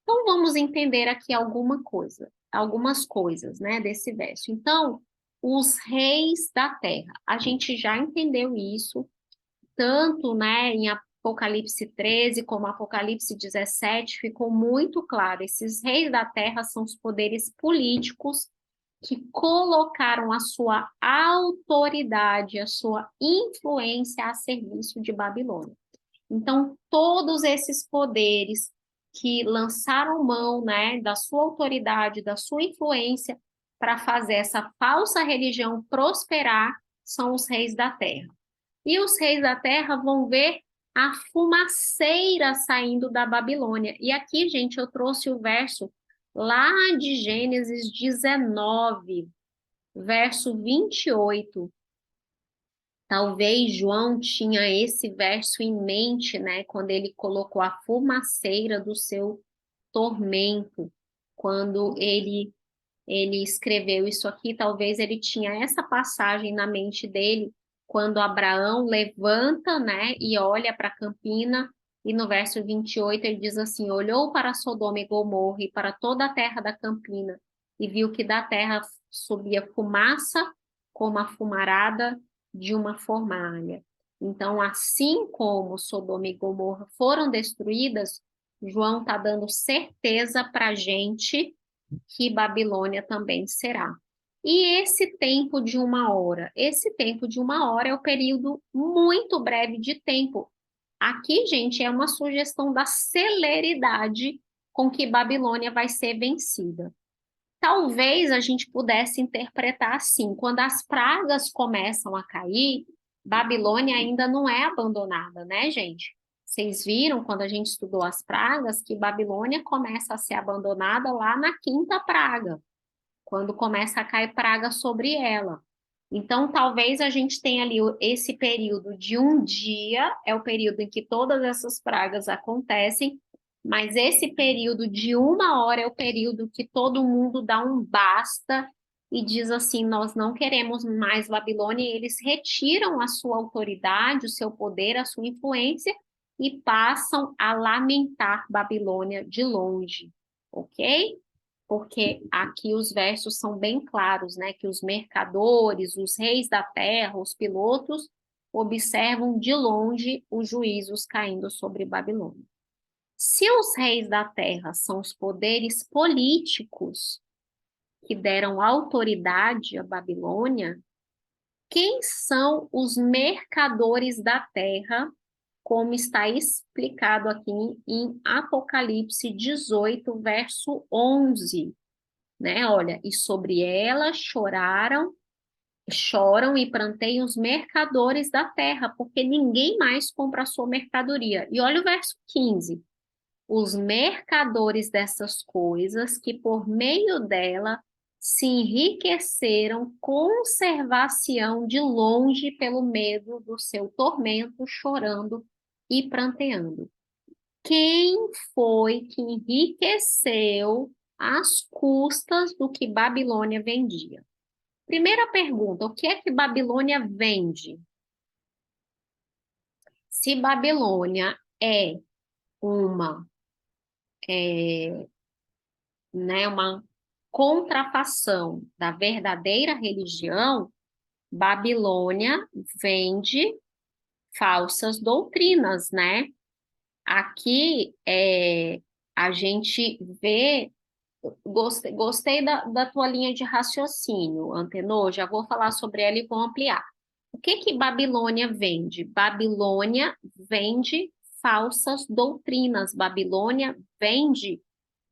Então, vamos entender aqui algumas coisas, né, desse verso. Então, os reis da terra, a gente já entendeu isso, tanto, né, em Apocalipse 13 como Apocalipse 17, ficou muito claro, esses reis da terra são os poderes políticos que colocaram a sua autoridade, a sua influência a serviço de Babilônia. Então, todos esses poderes que lançaram mão, né, da sua autoridade, da sua influência para fazer essa falsa religião prosperar, são os reis da terra. E os reis da terra vão ver a fumaceira saindo da Babilônia. E aqui, gente, eu trouxe o verso lá de Gênesis 19, verso 28. Talvez João tinha esse verso em mente, né, quando ele colocou a fumaceira do seu tormento, quando ele escreveu isso aqui, talvez ele tinha essa passagem na mente dele, quando Abraão levanta, né, e olha para a campina, e no verso 28 ele diz assim: olhou para Sodoma e Gomorra e para toda a terra da campina, e viu que da terra subia fumaça como a fumarada de uma fornalha. Então, assim como Sodoma e Gomorra foram destruídas, João está dando certeza para a gente que Babilônia também será. E esse tempo de uma hora? Esse tempo de uma hora é o período muito breve de tempo. Aqui, gente, é uma sugestão da celeridade com que Babilônia vai ser vencida. Talvez a gente pudesse interpretar assim: quando as pragas começam a cair, Babilônia ainda não é abandonada, né, gente? Vocês viram quando a gente estudou as pragas que Babilônia começa a ser abandonada lá na quinta praga, quando começa a cair praga sobre ela. Então, talvez a gente tenha ali esse período de um dia, é o período em que todas essas pragas acontecem, mas esse período de uma hora é o período que todo mundo dá um basta e diz assim: nós não queremos mais Babilônia, e eles retiram a sua autoridade, o seu poder, a sua influência e passam a lamentar Babilônia de longe, ok? Porque aqui os versos são bem claros, né? Que os mercadores, os reis da terra, os pilotos, observam de longe os juízos caindo sobre Babilônia. Se os reis da terra são os poderes políticos que deram autoridade à Babilônia, quem são os mercadores da terra, como está explicado aqui em Apocalipse 18, verso 11? Né? Olha, e sobre ela choram e pranteiam os mercadores da terra, porque ninguém mais compra a sua mercadoria. E olha o verso 15. Os mercadores dessas coisas que por meio dela se enriqueceram, conservar-se-ão de longe pelo medo do seu tormento, chorando e pranteando. Quem foi que enriqueceu às custas do que Babilônia vendia? Primeira pergunta: o que é que Babilônia vende? Se Babilônia é uma, né, uma contrafação da verdadeira religião, Babilônia vende falsas doutrinas, né? Aqui a gente vê. Gostei da tua linha de raciocínio, Antenor. Já vou falar sobre ela e vou ampliar. O que Babilônia vende? Babilônia vende falsas doutrinas. Babilônia vende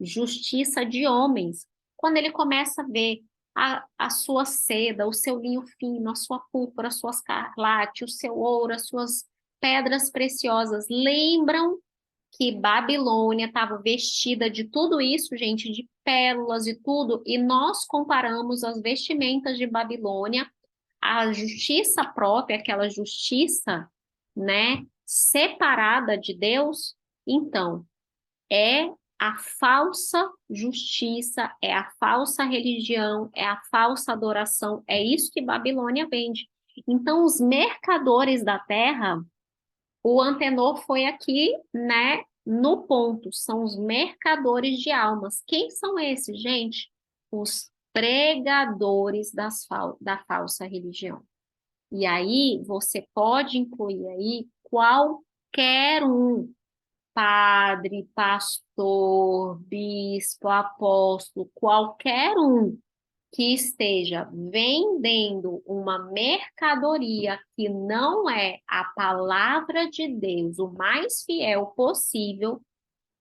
justiça de homens. Quando ele começa a ver a sua seda, o seu linho fino, a sua púrpura, a sua escarlate, o seu ouro, as suas pedras preciosas, lembram que Babilônia estava vestida de tudo isso, gente, de pérolas e tudo, e nós comparamos as vestimentas de Babilônia à justiça própria, aquela justiça, né, separada de Deus. Então, é a falsa justiça, é a falsa religião, é a falsa adoração, é isso que Babilônia vende. Então, os mercadores da terra, o Antenor foi aqui, né, no ponto, são os mercadores de almas. Quem são esses, gente? Os pregadores da falsa religião. E aí, você pode incluir aí qualquer um, padre, pastor, bispo, apóstolo, qualquer um que esteja vendendo uma mercadoria que não é a palavra de Deus, o mais fiel possível,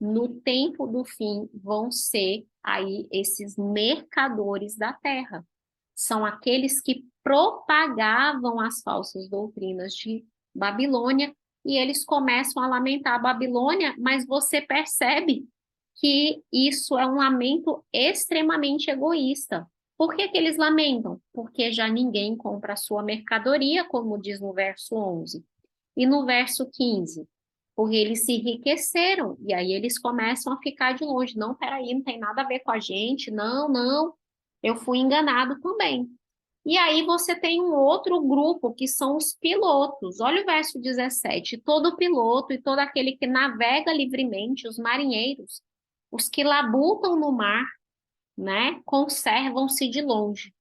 no tempo do fim vão ser aí esses mercadores da terra. São aqueles que propagavam as falsas doutrinas de Babilônia e eles começam a lamentar a Babilônia, mas você percebe que isso é um lamento extremamente egoísta. Por que que eles lamentam? Porque já ninguém compra a sua mercadoria, como diz no verso 11. E no verso 15, porque eles se enriqueceram, e aí eles começam a ficar de longe. Não, peraí, não tem nada a ver com a gente, não, não, eu fui enganado também. E aí você tem um outro grupo, que são os pilotos. Olha o verso 17. Todo piloto e todo aquele que navega livremente, os marinheiros, os que labutam no mar, né, conservam-se de longe.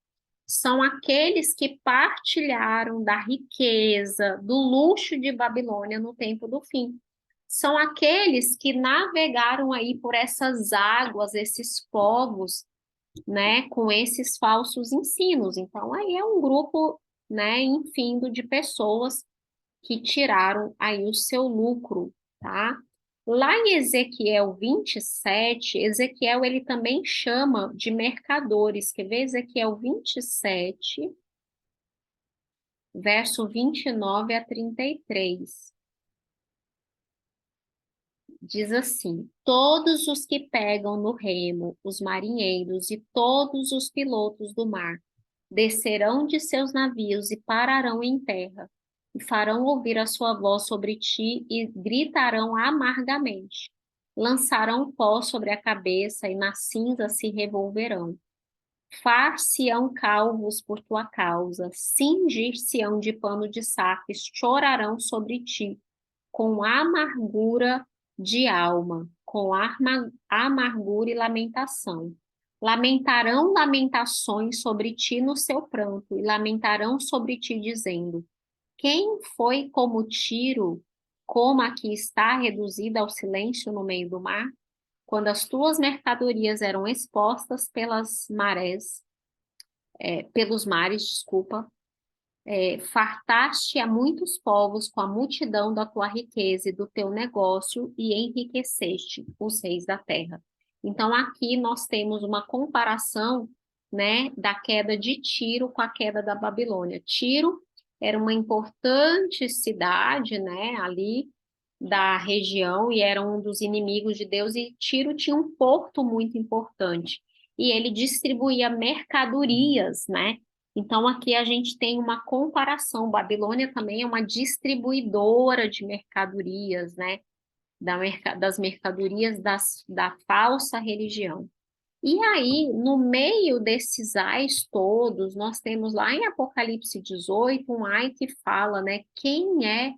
São aqueles que partilharam da riqueza, do luxo de Babilônia no tempo do fim. São aqueles que navegaram aí por essas águas, esses povos, né, com esses falsos ensinos. Então, aí é um grupo, né, infindo de pessoas que tiraram aí o seu lucro, tá? Lá em Ezequiel 27, Ezequiel ele também chama de mercadores. Quer ver Ezequiel 27, verso 29 a 33. Diz assim: todos os que pegam no remo, os marinheiros e todos os pilotos do mar, descerão de seus navios e pararão em terra, e farão ouvir a sua voz sobre ti e gritarão amargamente. Lançarão pó sobre a cabeça e na cinza se revolverão. Far-se-ão calvos por tua causa, cingir-se-ão de pano de saco, chorarão sobre ti, com amargura de alma, com amargura e lamentação. Lamentarão lamentações sobre ti no seu pranto, e lamentarão sobre ti, dizendo: quem foi como Tiro, como aqui está reduzida ao silêncio no meio do mar? Quando as tuas mercadorias eram expostas pelas marés, pelos mares, desculpa, fartaste a muitos povos com a multidão da tua riqueza e do teu negócio e enriqueceste os reis da terra. Então, aqui nós temos uma comparação, né, da queda de Tiro com a queda da Babilônia. Tiro era uma importante cidade, né, ali da região e era um dos inimigos de Deus, e Tiro tinha um porto muito importante. E ele distribuía mercadorias, né? Então, aqui a gente tem uma comparação. Babilônia também é uma distribuidora de mercadorias, né? Das mercadorias da falsa religião. E aí, no meio desses ais todos, nós temos lá em Apocalipse 18, um ai que fala, né? Quem é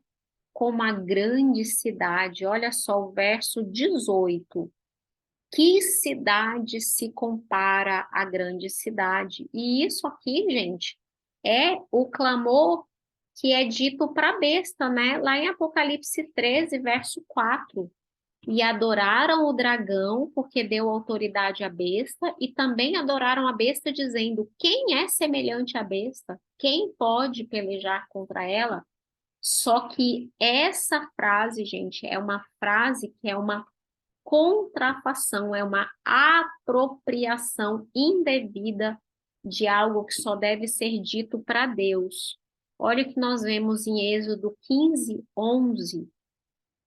como a grande cidade? Olha só o verso 18. Que cidade se compara à grande cidade? E isso aqui, gente, é o clamor que é dito para a besta, né? Lá em Apocalipse 13, verso 4. E adoraram o dragão, porque deu autoridade à besta, e também adoraram a besta, dizendo: quem é semelhante à besta? Quem pode pelejar contra ela? Só que essa frase, gente, é uma frase que é uma contrafação, é uma apropriação indevida de algo que só deve ser dito para Deus. Olha o que nós vemos em Êxodo 15, 11.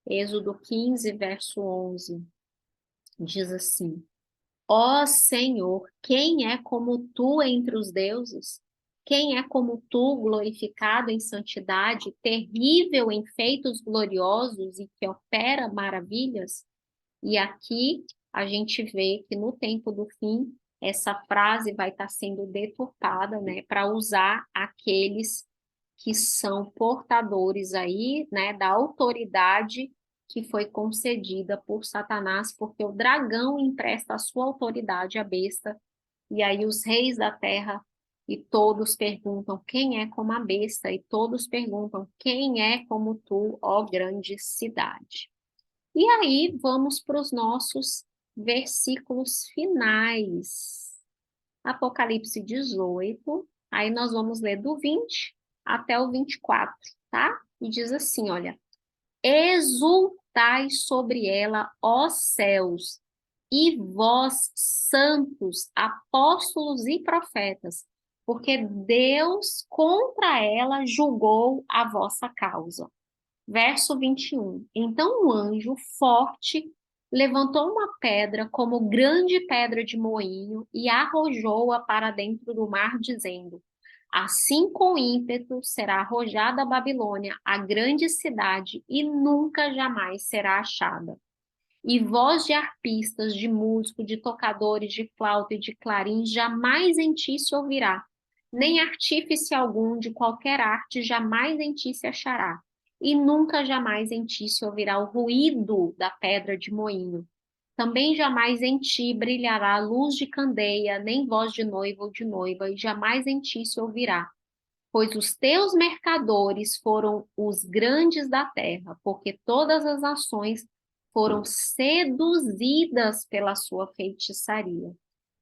Êxodo 15, verso 11. Diz assim: Ó Senhor, quem é como tu entre os deuses? Quem é como tu, glorificado em santidade, terrível em feitos gloriosos e que opera maravilhas? E aqui a gente vê que no tempo do fim, essa frase vai estar sendo deturpada, né, para usar aqueles que são portadores aí, né, da autoridade que foi concedida por Satanás, porque o dragão empresta a sua autoridade à besta, e aí os reis da terra e todos perguntam quem é como a besta, e todos perguntam quem é como tu, ó grande cidade. E aí vamos para os nossos versículos finais. Apocalipse 18, aí nós vamos ler do 20 até o 24, tá? E diz assim, olha: exultai sobre ela, ó céus, e vós, santos, apóstolos e profetas, porque Deus contra ela julgou a vossa causa. Verso 21. Então o anjo forte levantou uma pedra como grande pedra de moinho e arrojou-a para dentro do mar, dizendo: assim com ímpeto será arrojada a Babilônia, a grande cidade, e nunca jamais será achada. E voz de arpistas, de músico, de tocadores de flauta e de clarim jamais em ti se ouvirá, nem artífice algum de qualquer arte jamais em ti se achará, e nunca jamais em ti se ouvirá o ruído da pedra de moinho. Também jamais em ti brilhará luz de candeia, nem voz de noivo ou de noiva, e jamais em ti se ouvirá, pois os teus mercadores foram os grandes da terra, porque todas as nações foram seduzidas pela sua feitiçaria.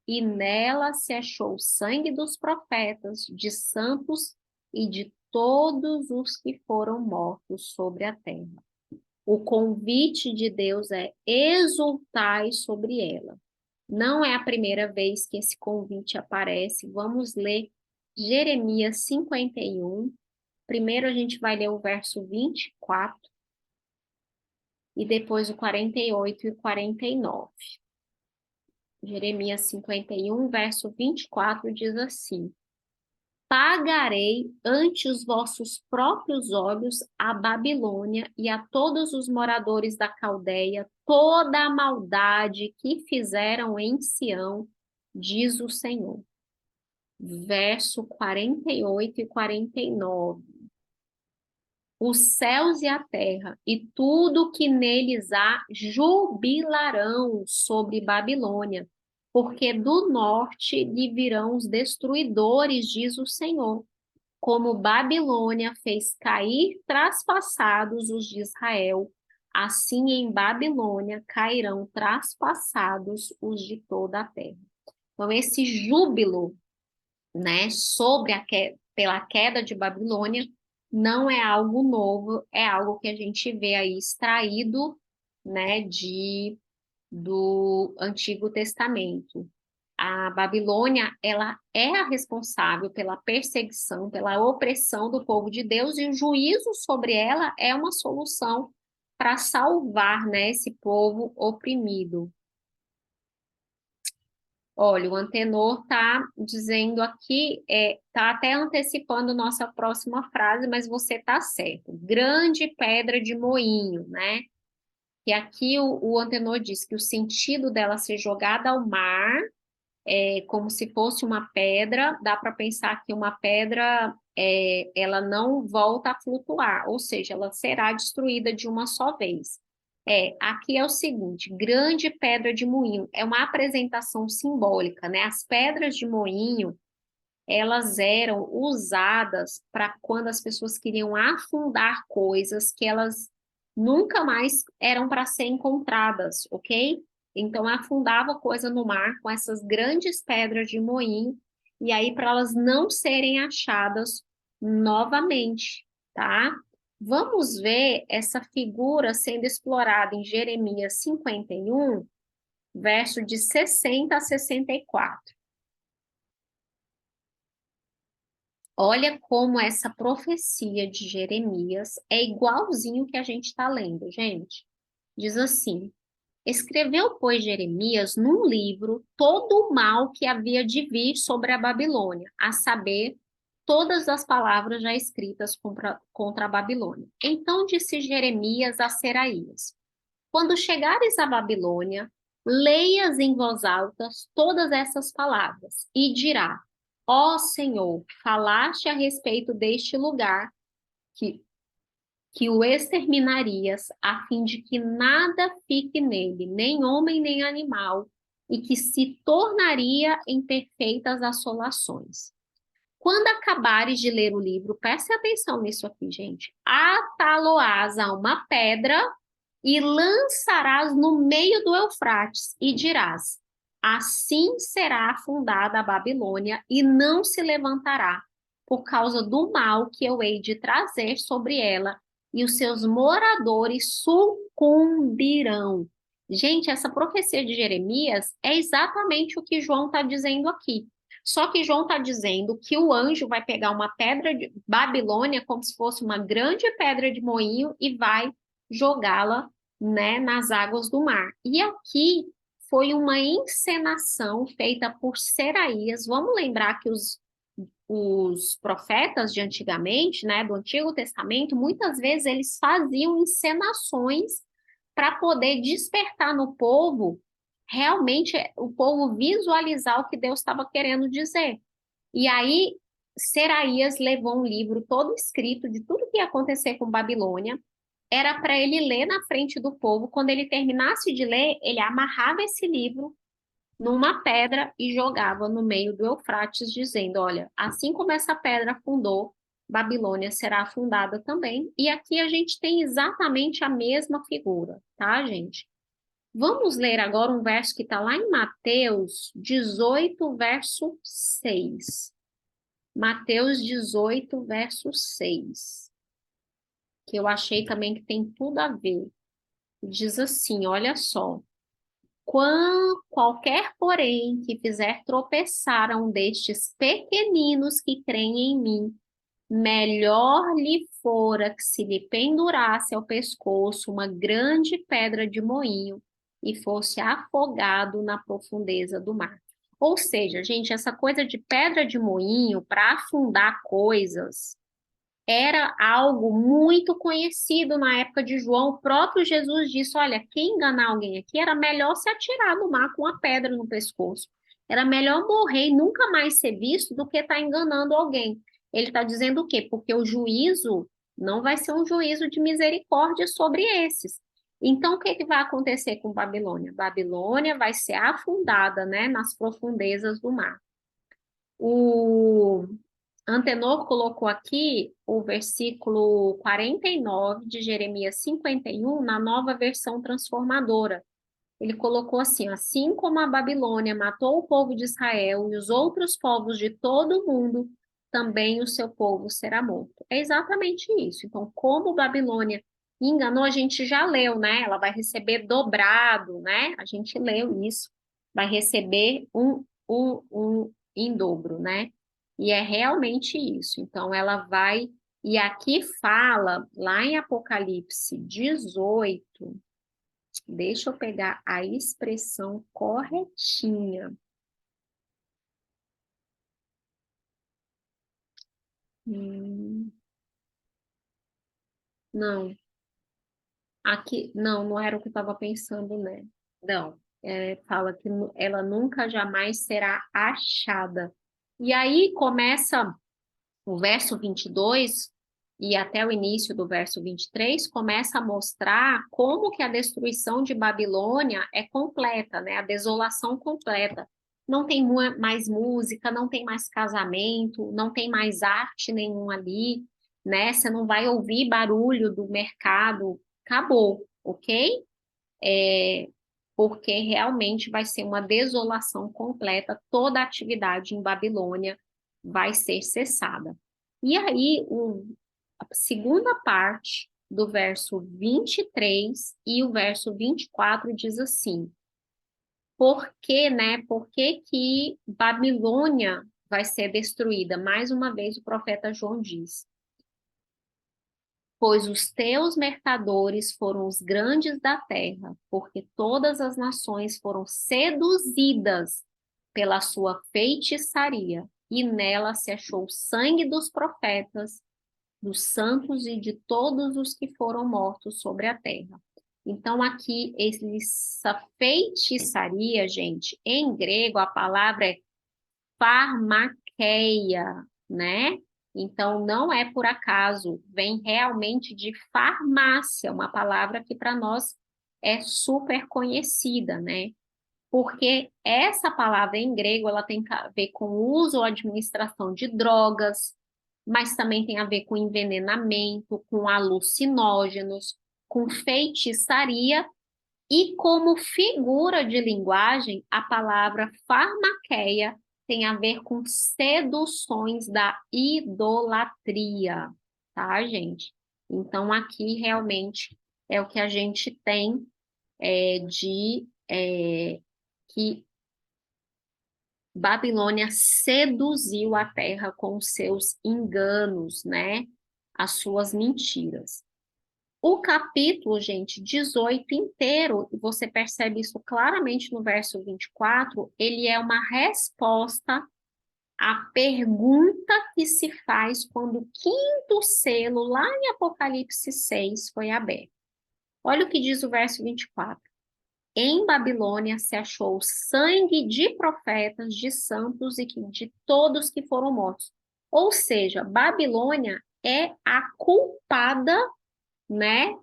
E nela se achou o sangue dos profetas, de santos e de todos os que foram mortos sobre a terra. O convite de Deus é: exultai sobre ela. Não é a primeira vez que esse convite aparece. Vamos ler Jeremias 51. Primeiro a gente vai ler o verso 24 e depois o 48 e o 49. Jeremias 51, verso 24 diz assim: pagarei ante os vossos próprios olhos a Babilônia e a todos os moradores da Caldeia toda a maldade que fizeram em Sião, diz o Senhor. Verso 48 e 49. Os céus e a terra e tudo que neles há jubilarão sobre Babilônia, porque do norte lhe virão os destruidores, diz o Senhor. Como Babilônia fez cair traspassados os de Israel, assim em Babilônia cairão traspassados os de toda a terra. Então, esse júbilo, né, pela queda de Babilônia, não é algo novo, é algo que a gente vê aí extraído, né, do Antigo Testamento. A Babilônia, ela é a responsável pela perseguição, pela opressão do povo de Deus, e o juízo sobre ela é uma solução para salvar, né, esse povo oprimido. Olha, o Antenor está dizendo aqui, está até antecipando nossa próxima frase, mas você está certo. Grande pedra de moinho, né? E aqui o Antenor diz que o sentido dela ser jogada ao mar é como se fosse uma pedra, dá para pensar que uma pedra ela não volta a flutuar, ou seja, ela será destruída de uma só vez. Aqui é o seguinte: grande pedra de moinho, é uma apresentação simbólica, né? As pedras de moinho, elas eram usadas para quando as pessoas queriam afundar coisas que elas nunca mais eram para ser encontradas, ok? Então afundava coisa no mar com essas grandes pedras de moinho, e aí para elas não serem achadas novamente, tá? Vamos ver essa figura sendo explorada em Jeremias 51, verso de 60 a 64. Olha como essa profecia de Jeremias é igualzinho que a gente está lendo, gente. Diz assim: escreveu, pois, Jeremias num livro todo o mal que havia de vir sobre a Babilônia, a saber, todas as palavras já escritas contra a Babilônia. Então disse Jeremias a Seraías: quando chegares à Babilônia, leias em voz alta todas essas palavras e dirá: ó Senhor, falaste a respeito deste lugar que o exterminarias, a fim de que nada fique nele, nem homem nem animal, e que se tornaria em perfeitas assolações. Quando acabares de ler o livro, preste atenção nisso aqui, gente. Atá-lo-ás a uma pedra e lançarás no meio do Eufrates e dirás: assim será afundada a Babilônia e não se levantará, por causa do mal que eu hei de trazer sobre ela, e os seus moradores sucumbirão. Gente, essa profecia de Jeremias é exatamente o que João está dizendo aqui. Só que João está dizendo que o anjo vai pegar uma pedra de Babilônia, como se fosse uma grande pedra de moinho, e vai jogá-la, né, nas águas do mar. E aqui foi uma encenação feita por Seraías. Vamos lembrar que os profetas de antigamente, né, do Antigo Testamento, muitas vezes eles faziam encenações para poder despertar no povo, realmente o povo visualizar o que Deus estava querendo dizer. E aí Seraías levou um livro todo escrito de tudo que ia acontecer com Babilônia. Era para ele ler na frente do povo. Quando ele terminasse de ler, ele amarrava esse livro numa pedra e jogava no meio do Eufrates, dizendo: olha, assim como essa pedra afundou, Babilônia será afundada também. E aqui a gente tem exatamente a mesma figura, tá, gente? Vamos ler agora um verso que está lá em Mateus 18, verso 6. Mateus 18, verso 6. Que eu achei também que tem tudo a ver. Diz assim, olha só: qualquer, porém, que fizer tropeçar a um destes pequeninos que creem em mim, melhor lhe fora que se lhe pendurasse ao pescoço uma grande pedra de moinho e fosse afogado na profundeza do mar. Ou seja, gente, essa coisa de pedra de moinho para afundar coisas era algo muito conhecido na época de João. O próprio Jesus disse: olha, quem enganar alguém aqui era melhor se atirar no mar com uma pedra no pescoço. Era melhor morrer e nunca mais ser visto do que estar enganando alguém. Ele está dizendo o quê? Porque o juízo não vai ser um juízo de misericórdia sobre esses. Então, o que vai acontecer com Babilônia? Babilônia vai ser afundada, né, nas profundezas do mar. O Antenor colocou aqui o versículo 49 de Jeremias 51 na nova versão transformadora. Ele colocou assim: assim como a Babilônia matou o povo de Israel e os outros povos de todo o mundo, também o seu povo será morto. É exatamente isso. Então, como Babilônia enganou, a gente já leu, né? Ela vai receber dobrado, né? A gente leu isso. Vai receber um em dobro, né? E é realmente isso. Então, ela vai. E aqui fala, lá em Apocalipse 18, deixa eu pegar a expressão corretinha. Não, aqui, não era o que eu estava pensando, né? Não, fala que ela nunca jamais será achada. E aí começa o verso 22 e até o início do verso 23, começa a mostrar como que a destruição de Babilônia é completa, né? A desolação completa. não tem mais música, não tem mais casamento, não tem mais arte nenhuma ali, né? Você não vai ouvir barulho do mercado, acabou, ok? Porque realmente vai ser uma desolação completa, toda a atividade em Babilônia vai ser cessada. E aí, a segunda parte do verso 23 e o verso 24 diz assim: por que, né? Por que que Babilônia vai ser destruída? Mais uma vez o profeta João diz: pois os teus mercadores foram os grandes da terra, porque todas as nações foram seduzidas pela sua feitiçaria, e nela se achou o sangue dos profetas, dos santos e de todos os que foram mortos sobre a terra. Então, aqui, essa feitiçaria, gente, em grego a palavra é farmakeia, né? Então, não é por acaso, vem realmente de farmácia, uma palavra que para nós é super conhecida, né? Porque essa palavra em grego, ela tem a ver com o uso ou administração de drogas, mas também tem a ver com envenenamento, com alucinógenos, com feitiçaria e como figura de linguagem, a palavra farmaqueia tem a ver com seduções da idolatria, tá, gente? Então, aqui realmente é o que a gente tem que Babilônia seduziu a terra com os seus enganos, né? As suas mentiras. O capítulo, gente, 18 inteiro, e você percebe isso claramente no verso 24, ele é uma resposta à pergunta que se faz quando o quinto selo, lá em Apocalipse 6, foi aberto. Olha o que diz o verso 24. Em Babilônia se achou o sangue de profetas, de santos e de todos que foram mortos. Ou seja, Babilônia é a culpada, né,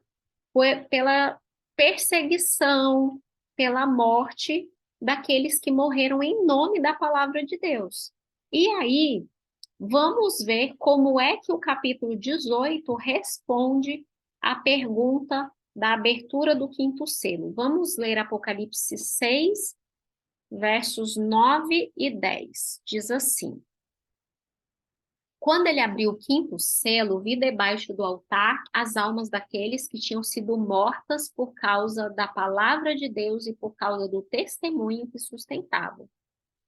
pela perseguição, pela morte daqueles que morreram em nome da palavra de Deus. E aí, vamos ver como é que o capítulo 18 responde à pergunta da abertura do quinto selo. Vamos ler Apocalipse 6, versos 9 e 10. Diz assim: quando ele abriu o quinto selo, vi debaixo do altar as almas daqueles que tinham sido mortas por causa da palavra de Deus e por causa do testemunho que sustentavam.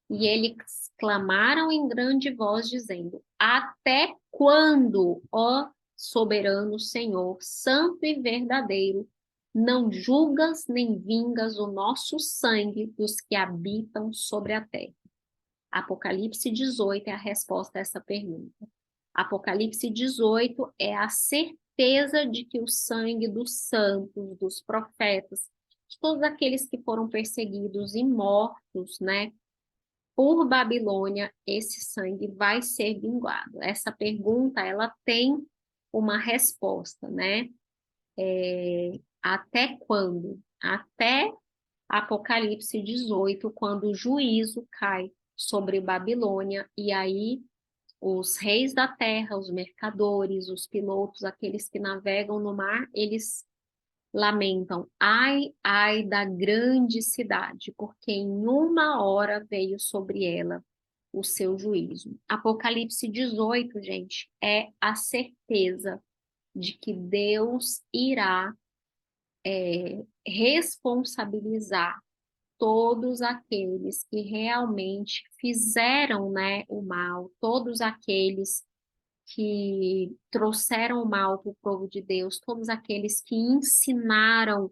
E eles clamaram em grande voz, dizendo: até quando, ó soberano Senhor, santo e verdadeiro, não julgas nem vingas o nosso sangue dos que habitam sobre a terra? Apocalipse 18 é a resposta a essa pergunta. Apocalipse 18 é a certeza de que o sangue dos santos, dos profetas, de todos aqueles que foram perseguidos e mortos, né, por Babilônia, esse sangue vai ser vingado. Essa pergunta, ela tem uma resposta, né? Até quando? Até Apocalipse 18, quando o juízo cai sobre Babilônia, e aí os reis da terra, os mercadores, os pilotos, aqueles que navegam no mar, eles lamentam: ai, ai da grande cidade, porque em uma hora veio sobre ela o seu juízo. Apocalipse 18, gente, é a certeza de que Deus irá responsabilizar todos aqueles que realmente fizeram, né, o mal, todos aqueles que trouxeram o mal para o povo de Deus, todos aqueles que ensinaram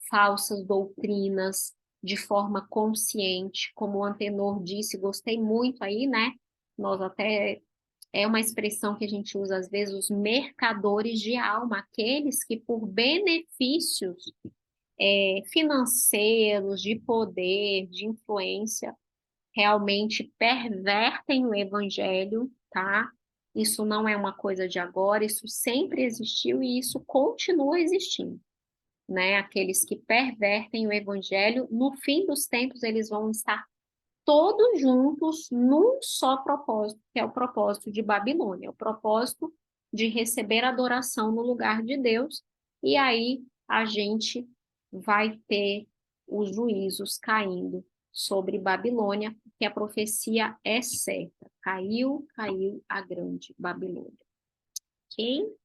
falsas doutrinas de forma consciente, como o Antenor disse, gostei muito aí, né? Nós até é uma expressão que a gente usa às vezes, os mercadores de alma, aqueles que por benefícios financeiros, de poder, de influência, realmente pervertem o evangelho, tá? Isso não é uma coisa de agora, isso sempre existiu e isso continua existindo, né? Aqueles que pervertem o evangelho, no fim dos tempos eles vão estar todos juntos num só propósito, que é o propósito de Babilônia, o propósito de receber adoração no lugar de Deus, e aí a gente vai ter os juízos caindo sobre Babilônia, porque a profecia é certa. Caiu a grande Babilônia. Ok?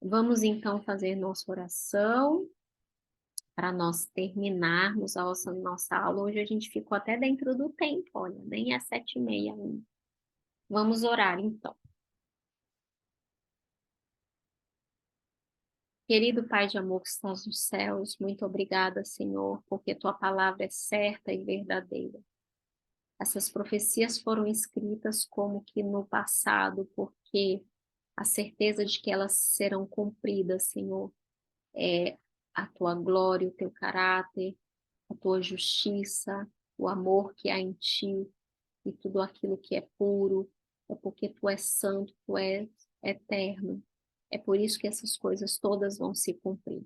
Vamos então fazer nossa oração para nós terminarmos a nossa aula. Hoje a gente ficou até dentro do tempo, olha, nem é 7h30 ainda. Vamos orar então. Querido Pai de amor que estás nos céus, muito obrigada, Senhor, porque tua palavra é certa e verdadeira. Essas profecias foram escritas como que no passado, porque a certeza de que elas serão cumpridas, Senhor, é a tua glória, o teu caráter, a tua justiça, o amor que há em ti e tudo aquilo que é puro, é porque tu és santo, tu és eterno. É por isso que essas coisas todas vão se cumprir.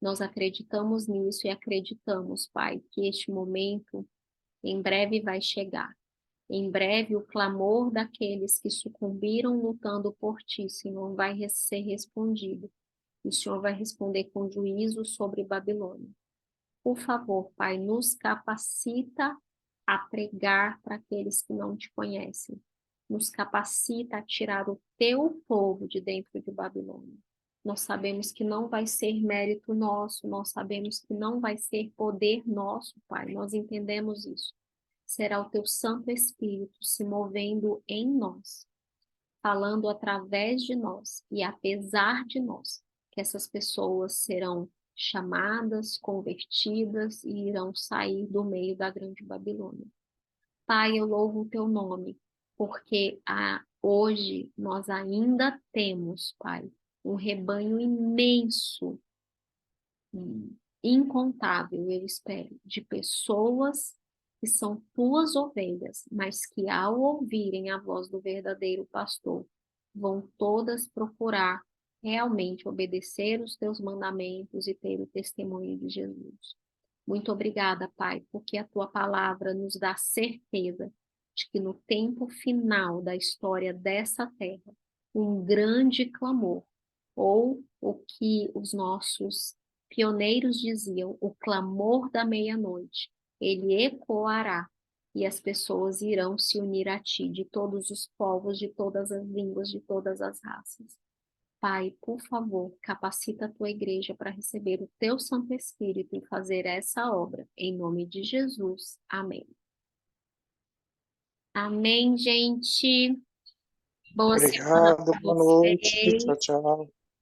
Nós acreditamos nisso e acreditamos, Pai, que este momento em breve vai chegar. Em breve, o clamor daqueles que sucumbiram lutando por ti, Senhor, vai ser respondido. E o Senhor vai responder com juízo sobre Babilônia. Por favor, Pai, nos capacita a pregar para aqueles que não te conhecem. Nos capacita a tirar o teu povo de dentro de Babilônia. Nós sabemos que não vai ser mérito nosso, nós sabemos que não vai ser poder nosso, Pai, nós entendemos isso. Será o teu Santo Espírito se movendo em nós, falando através de nós e apesar de nós, que essas pessoas serão chamadas, convertidas e irão sair do meio da grande Babilônia. Pai, eu louvo o teu nome, porque hoje nós ainda temos, Pai, um rebanho imenso, incontável, eu espero, de pessoas que são tuas ovelhas, mas que ao ouvirem a voz do verdadeiro pastor, vão todas procurar realmente obedecer os teus mandamentos e ter o testemunho de Jesus. Muito obrigada, Pai, porque a tua palavra nos dá certeza de que no tempo final da história dessa terra, um grande clamor, ou o que os nossos pioneiros diziam, o clamor da meia-noite, ele ecoará e as pessoas irão se unir a ti, de todos os povos, de todas as línguas, de todas as raças. Pai, por favor, capacita a tua igreja para receber o teu Santo Espírito e fazer essa obra. Em nome de Jesus. Amém. Amém, gente. Boa semana Obrigado, para boa noite. vocês. Tchau, tchau.